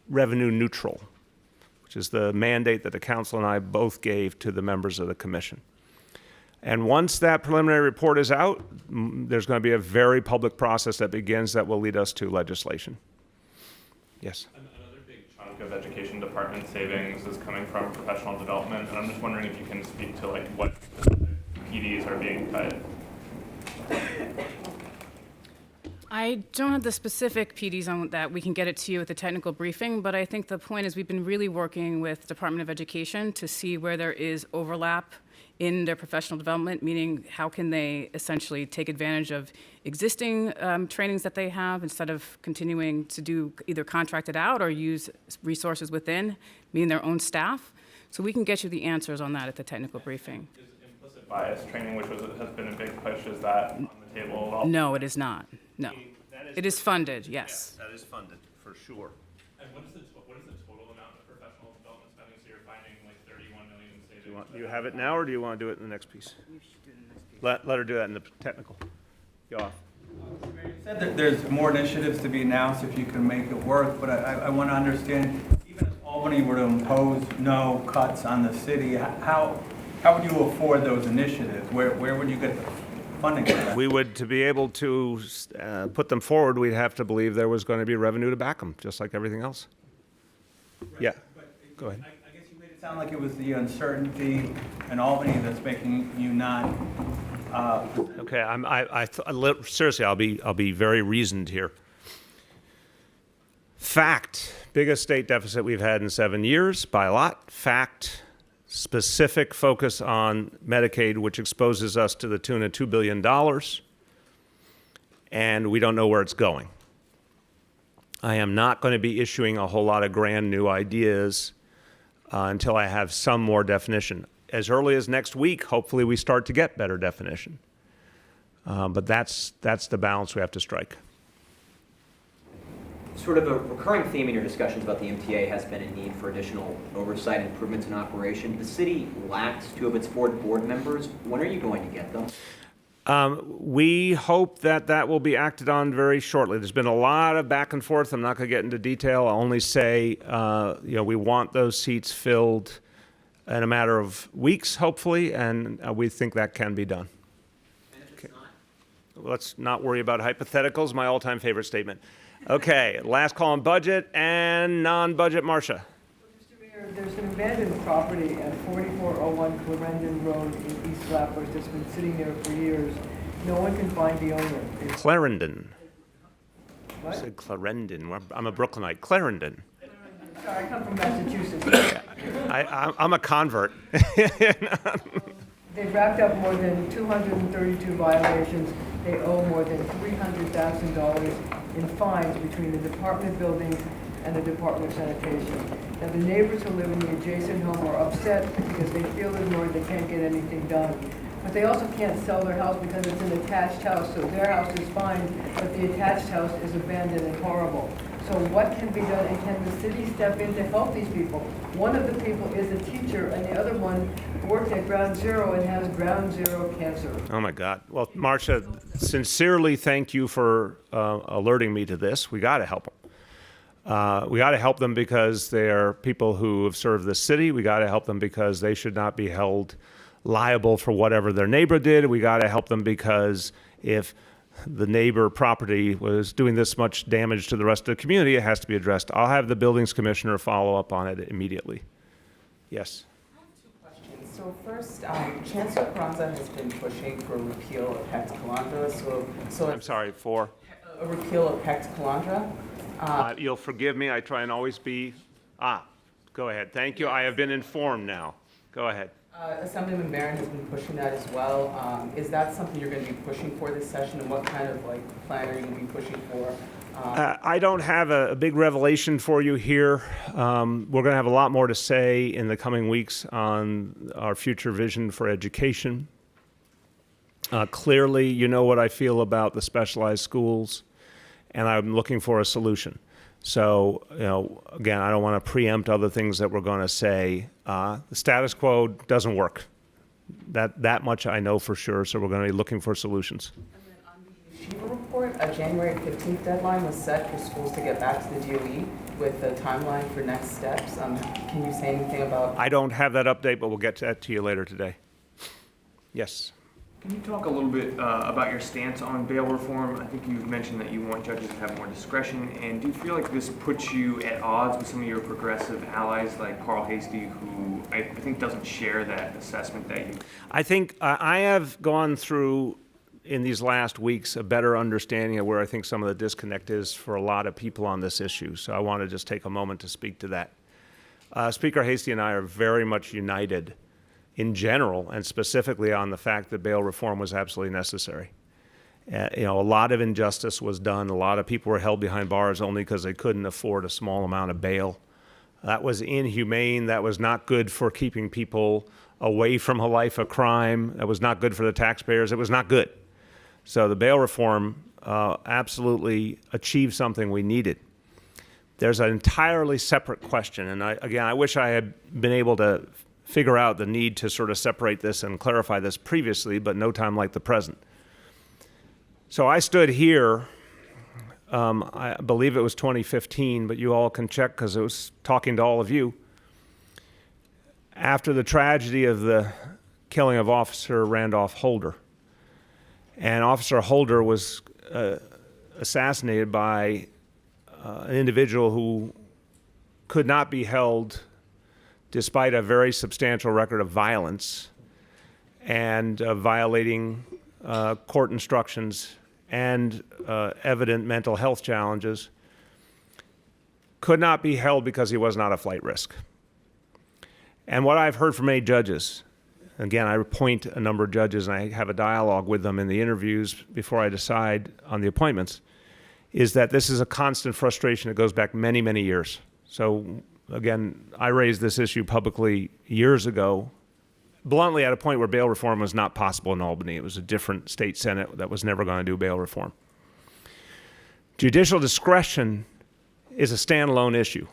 revenue neutral, which is the mandate that the council and I both gave to the members of the commission. And once that preliminary report is out, there's going to be a very public process that begins that will lead us to legislation. Yes? Another big chunk of education department savings is coming from professional development, and I'm just wondering if you can speak to what PDs are being cut. I don't have the specific PDs on that. We can get it to you at the technical briefing, but I think the point is we've been really working with Department of Education to see where there is overlap in their professional development, meaning how can they essentially take advantage of existing trainings that they have instead of continuing to do either contracted out or use resources within, meaning their own staff. So we can get you the answers on that at the technical briefing. Is implicit bias training, which has been a big push, is that on the table at all? No, it is not. No. It is funded, yes. That is funded, for sure. And what is the total amount of professional development spending? So you're finding like 31 million in savings. Do you have it now, or do you want to do it in the next piece? Let her do that in the technical. Go off. You said that there's more initiatives to be announced if you can make it work, but I want to understand, even if Albany were to impose no cuts on the city, how would you afford those initiatives? Where would you get the funding for that? We would, to be able to put them forward, we'd have to believe there was going to be revenue to back them, just like everything else. Right, Yeah, but go ahead. I guess you made it sound like it was the uncertainty in Albany that's making you not. Okay, seriously, I'll be very reasoned here. Fact, biggest state deficit we've had in 7 years by a lot. Fact, specific focus on Medicaid, which exposes us to the tune of $2 billion, and we don't know where it's going. I am not going to be issuing a whole lot of grand new ideas until I have some more definition. As early as next week, hopefully we start to get better definition. But that's the balance we have to strike. Sort of a recurring theme in your discussions about the MTA has been a need for additional oversight and improvements in operation. The city lacks 2 of its 4 board members. When are you going to get them? We hope that will be acted on very shortly. There's been a lot of back and forth. I'm not going to get into detail. I'll only say, we want those seats filled in a matter of weeks, hopefully, and we think that can be done. And if it's not? Let's not worry about hypotheticals, my all-time favorite statement. Okay, last call on budget and non-budget, Marcia. Mr. Mayor, there's an abandoned property at 4401 Clarendon Road in East Flatbush that's been sitting there for years. No one can find the owner. Clarendon. What? I said Clarendon. I'm a Brooklynite. Clarendon. Sorry, I come from Massachusetts. I'm a convert. They've racked up more than 232 violations. They owe more than $300,000 in fines between the Department of Buildings and the Department of Sanitation. Now, the neighbors who live in the adjacent home are upset because they feel ignored, they can't get anything done. But they also can't sell their house because it's an attached house, so their house is fine, but the attached house is abandoned and horrible. So what can be done, and can the city step in to help these people? One of the people is a teacher, and the other one worked at Ground Zero and has Ground Zero cancer. Oh, my God. Well, Marcia, sincerely thank you for alerting me to this. We got to help them. We got to help them because they're people who have served the city. We got to help them because they should not be held liable for whatever their neighbor did. We got to help them because if the neighbor property was doing this much damage to the rest of the community, it has to be addressed. I'll have the buildings commissioner follow up on it immediately. Yes. So first, Chancellor Carranza has been pushing for a repeal of Hex Calandra. So I'm sorry, for? A repeal of Hex Calandra. You'll forgive me. I try and always be. Go ahead. Thank you. I have been informed now. Go ahead. Assemblyman Barron has been pushing that as well. Is that something you're going to be pushing for this session, and what kind of plan are you going to be pushing for? I don't have a big revelation for you here. We're going to have a lot more to say in the coming weeks on our future vision for education. Clearly, you know what I feel about the specialized schools, and I'm looking for a solution. So, again, I don't want to preempt other things that we're going to say. The status quo doesn't work. That much I know for sure, so we're going to be looking for solutions. Shiva report, a January 15th deadline was set for schools to get back to the DOE with a timeline for next steps. Can you say anything about? I don't have that update, but we'll get that to you later today. Yes. Can you talk a little bit about your stance on bail reform? I think you've mentioned that you want judges to have more discretion, and do you feel like this puts you at odds with some of your progressive allies like Carl Hastie, who I think doesn't share that assessment that you... I think I have gone through in these last weeks a better understanding of where I think some of the disconnect is for a lot of people on this issue, so I want to just take a moment to speak to that. Speaker Hastie and I are very much united in general, and specifically on the fact that bail reform was absolutely necessary. A lot of injustice was done. A lot of people were held behind bars only because they couldn't afford a small amount of bail. That was inhumane. That was not good for keeping people away from a life of crime. That was not good for the taxpayers. It was not good. So the bail reform absolutely achieved something we needed. There's an entirely separate question, and I wish I had been able to figure out the need to sort of separate this and clarify this previously, but no time like the present. So I stood here, I believe it was 2015, but you all can check because it was talking to all of you. After the tragedy of the killing of Officer Randolph Holder. And Officer Holder was assassinated by an individual who could not be held despite a very substantial record of violence and violating court instructions and evident mental health challenges, could not be held because he was not a flight risk. And what I've heard from many judges, again, I appoint a number of judges and I have a dialogue with them in the interviews before I decide on the appointments, is that this is a constant frustration that goes back many, many years. So again, I raised this issue publicly years ago, bluntly at a point where bail reform was not possible in Albany. It was a different state senate that was never going to do bail reform. Judicial discretion is a standalone issue,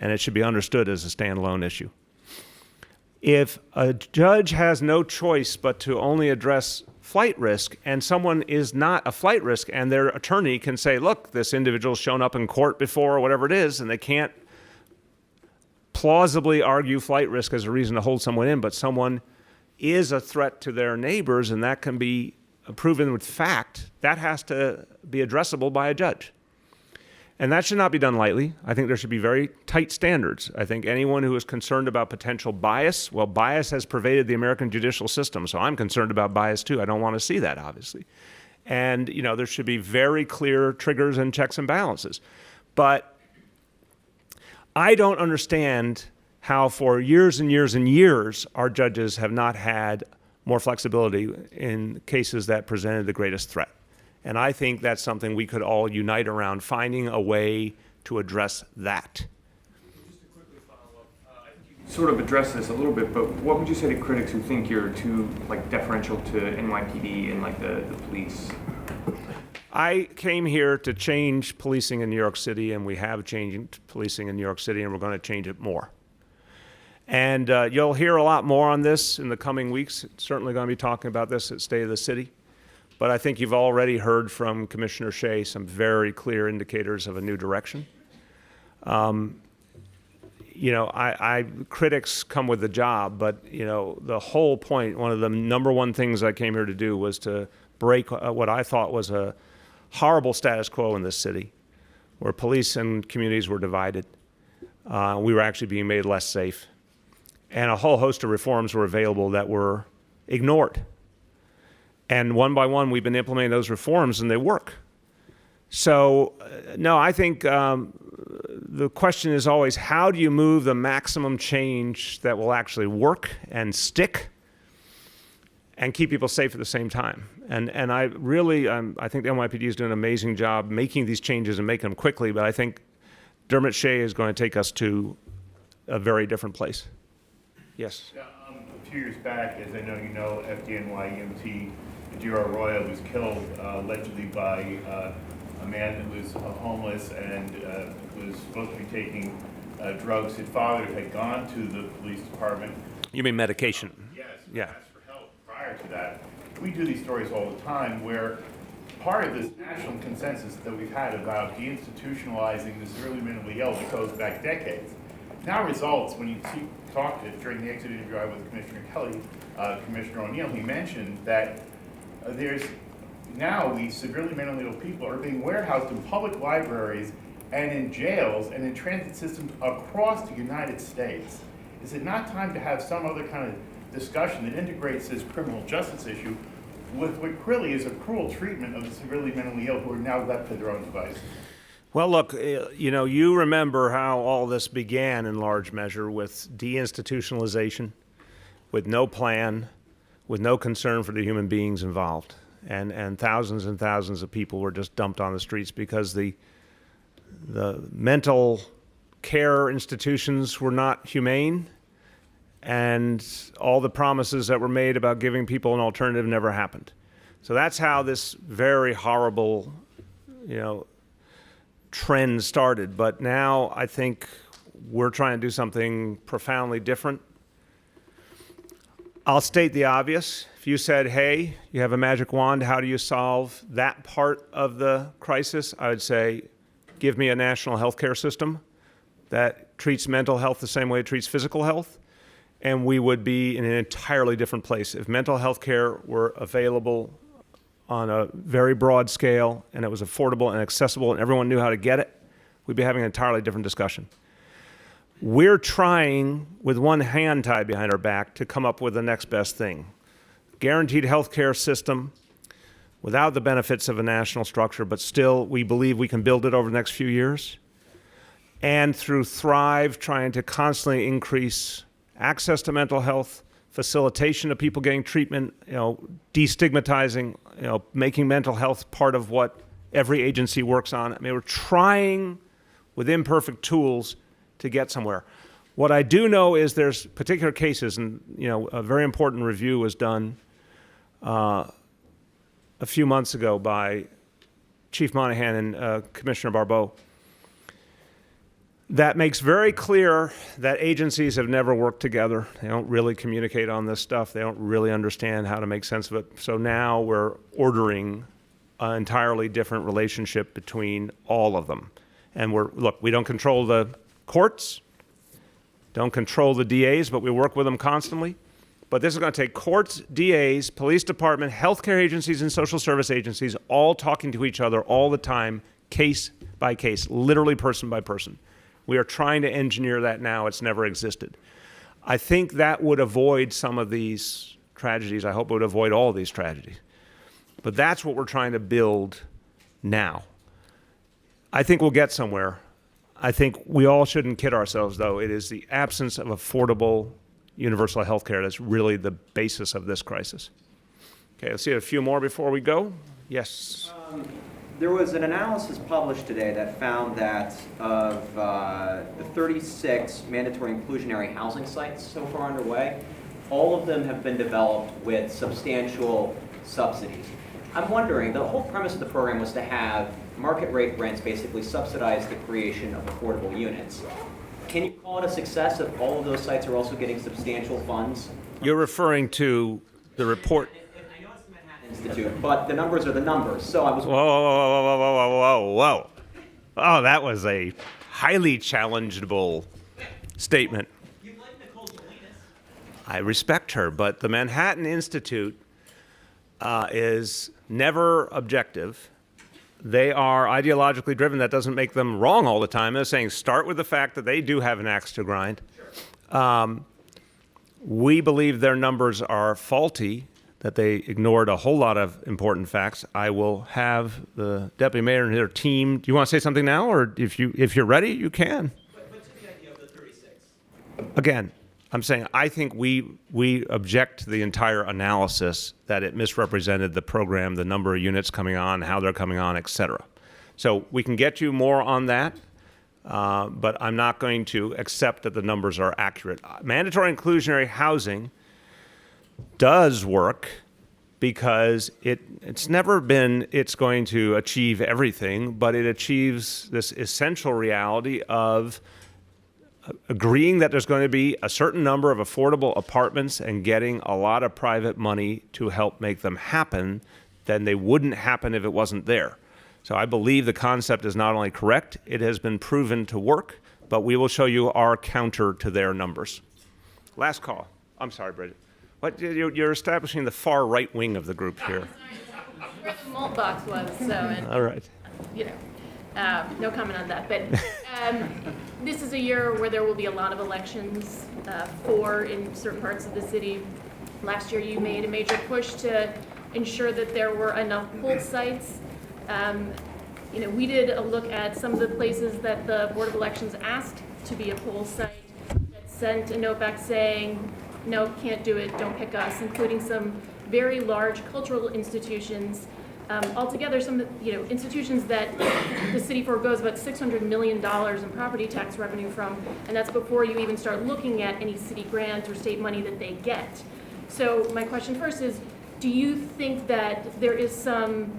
and it should be understood as a standalone issue. If a judge has no choice but to only address flight risk, and someone is not a flight risk, and their attorney can say, look, this individual's shown up in court before, or whatever it is, and they can't plausibly argue flight risk as a reason to hold someone in, but someone is a threat to their neighbors, and that can be proven with fact, that has to be addressable by a judge. And that should not be done lightly. I think there should be very tight standards. I think anyone who is concerned about potential bias, well, bias has pervaded the American judicial system, so I'm concerned about bias too. I don't want to see that, obviously. And, there should be very clear triggers and checks and balances. But I don't understand how for years and years and years our judges have not had more flexibility in cases that presented the greatest threat. And I think that's something we could all unite around, finding a way to address that. Just to quickly follow up, I think you sort of addressed this a little bit, but what would you say to critics who think you're too deferential to NYPD and the police? I came here to change policing in New York City, and we have changed policing in New York City, and we're going to change it more. And you'll hear a lot more on this in the coming weeks. It's certainly going to be talking about this at State of the City. But I think you've already heard from Commissioner Shea some very clear indicators of a new direction. Critics come with the job, but the whole point, one of the number one things I came here to do was to break what I thought was a horrible status quo in this city, where police and communities were divided. We were actually being made less safe. And a whole host of reforms were available that were ignored. And one by one, we've been implementing those reforms, and they work. So, no, I think the question is always, how do you move the maximum change that will actually work and stick and keep people safe at the same time? And I really, I think the NYPD is doing an amazing job making these changes and making them quickly, but I think Dermot Shea is going to take us to a very different place. Yes? Yeah, a few years back, as I know you know, FDNY EMT G.R. Roya was killed allegedly by a man who was homeless and was supposed to be taking drugs. His father had gone to the police department. You mean medication? Yes. Yeah. Asked for help prior to that. We do these stories all the time where part of this national consensus that we've had about deinstitutionalizing the severely mentally ill that goes back decades now results when you talk during the exit interview I with Commissioner Kelly, Commissioner O'Neill, he mentioned that there's now these severely mentally ill people are being warehoused in public libraries and in jails and in transit systems across the United States. Is it not time to have some other kind of discussion that integrates this criminal justice issue with what really is a cruel treatment of the severely mentally ill who are now left to their own devices? Well, look, you remember how all this began in large measure with deinstitutionalization. with no plan, with no concern for the human beings involved. And thousands of people were just dumped on the streets because the mental care institutions were not humane, and all the promises that were made about giving people an alternative never happened. So that's how this very horrible, trend started. But now I think we're trying to do something profoundly different. I'll state the obvious. If you said, hey, you have a magic wand, how do you solve that part of the crisis? I would say, give me a national health care system that treats mental health the same way it treats physical health, and we would be in an entirely different place. If mental health care were available on a very broad scale and it was affordable and accessible and everyone knew how to get it, we'd be having an entirely different discussion. We're trying, with one hand tied behind our back, to come up with the next best thing. Guaranteed health care system without the benefits of a national structure, but still we believe we can build it over the next few years. And through Thrive, trying to constantly increase access to mental health, facilitation of people getting treatment, destigmatizing, making mental health part of what every agency works on. I mean, we're trying with imperfect tools to get somewhere. What I do know is there's particular cases, and a very important review was done a few months ago by Chief Monahan and Commissioner Barbeau, that makes very clear that agencies have never worked together. They don't really communicate on this stuff. They don't really understand how to make sense of it. So now we're ordering an entirely different relationship between all of them. And we don't control the courts, don't control the DAs, but we work with them constantly. But this is going to take courts, DAs, police department, healthcare agencies, and social service agencies all talking to each other all the time, case by case, literally person by person. We are trying to engineer that now. It's never existed. I think that would avoid some of these tragedies. I hope it would avoid all of these tragedies. But that's what we're trying to build now. I think we'll get somewhere. I think we all shouldn't kid ourselves, though. It is the absence of affordable universal health care that's really the basis of this crisis. Okay, let's see a few more before we go. Yes. There was an analysis published today that found that of the 36 mandatory inclusionary housing sites so far underway, all of them have been developed with substantial subsidies. I'm wondering, the whole premise of the program was to have market rate rents basically subsidize the creation of affordable units. Can you call it a success if all of those sites are also getting substantial funds? You're referring to the report. I know it's the Manhattan Institute, but the numbers are the numbers. So I was. Whoa. Oh, that was a highly challengeable statement. You like Nicole Salinas. I respect her, but the Manhattan Institute is never objective. They are ideologically driven. That doesn't make them wrong all the time. They're saying start with the fact that they do have an axe to grind. We believe their numbers are faulty, that they ignored a whole lot of important facts. I will have the deputy mayor and their team. Do you want to say something now, or if you're ready, you can? But to the idea of the 36. Again, I'm saying I think we object to the entire analysis that it misrepresented the program, the number of units coming on, how they're coming on, et cetera. So we can get you more on that, but I'm not going to accept that the numbers are accurate. Mandatory inclusionary housing does work because it's never been it's going to achieve everything, but it achieves this essential reality of agreeing that there's going to be a certain number of affordable apartments and getting a lot of private money to help make them happen, then they wouldn't happen if it wasn't there. So I believe the concept is not only correct, it has been proven to work, but we will show you our counter to their numbers. Last call. I'm sorry, Bridget. What, you're establishing the far right wing of the group here. Where the malt box was, so. All right. No comment on that, but this is a year where there will be a lot of elections in certain parts of the city. Last year you made a major push to ensure that there were enough poll sites. We did a look at some of the places that the Board of Elections asked to be a poll site that sent a note back saying, no, can't do it, don't pick us, including some very large cultural institutions. Altogether, some institutions that the city forgoes about $600 million in property tax revenue from, and that's before you even start looking at any city grant or state money that they get. So my question first is, do you think that there is some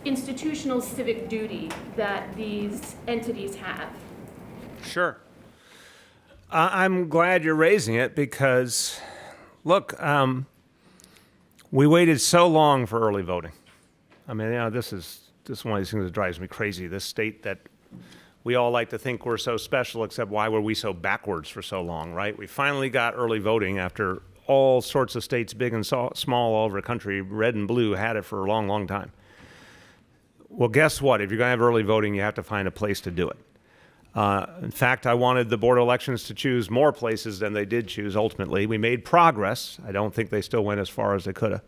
institutional civic duty that these entities have? Sure. I'm glad you're raising it because, look, we waited so long for early voting. I mean, this is one of these things that drives me crazy. This state that we all like to think we're so special, except why were we so backwards for so long, right? We finally got early voting after all sorts of states, big and small, all over the country, red and blue, had it for a long, long time. Well, guess what? If you're going to have early voting, you have to find a place to do it. In fact, I wanted the Board of Elections to choose more places than they did choose ultimately. We made progress. I don't think they still went as far as they could have.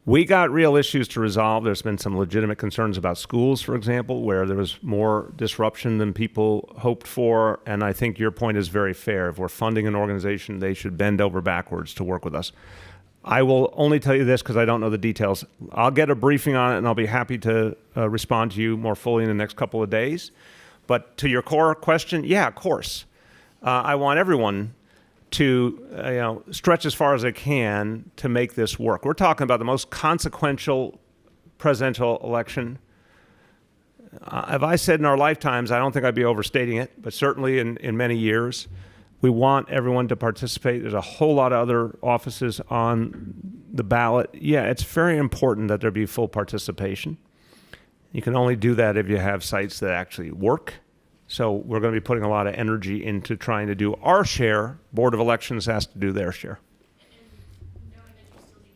We got real issues to resolve. There's been some legitimate concerns about schools, for example, where there was more disruption than people hoped for. And I think your point is very fair. If we're funding an organization, they should bend over backwards to work with us. I will only tell you this because I don't know the details. I'll get a briefing on it, and I'll be happy to respond to you more fully in the next couple of days. But to your core question, yeah, of course. I want everyone to stretch as far as they can to make this work. We're talking about the most consequential presidential election. If I said in our lifetimes, I don't think I'd be overstating it, but certainly in many years. We want everyone to participate. There's a whole lot of other offices on the ballot. Yeah, it's very important that there be full participation. You can only do that if you have sites that actually work. So we're going to be putting a lot of energy into trying to do our share. Board of Elections has to do their share.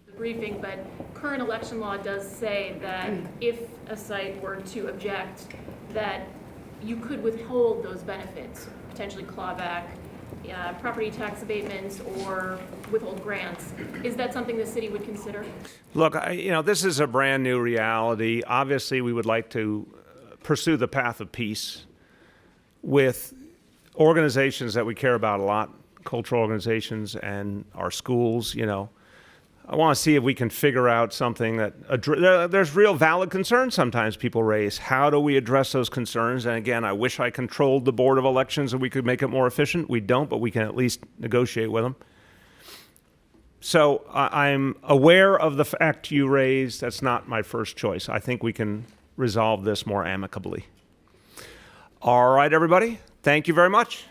The briefing, but current election law does say that if a site were to object, that you could withhold those benefits, potentially claw back property tax abatements or withhold grants. Is that something the city would consider? Look, this is a brand new reality. Obviously, we would like to pursue the path of peace with organizations that we care about a lot, cultural organizations and our schools. I want to see if we can figure out something that there's real valid concerns sometimes people raise. How do we address those concerns? And again, I wish I controlled the Board of Elections and we could make it more efficient. We don't, but we can at least negotiate with them. So I'm aware of the fact you raised. That's not my first choice. I think we can resolve this more amicably. All right, everybody. Thank you very much.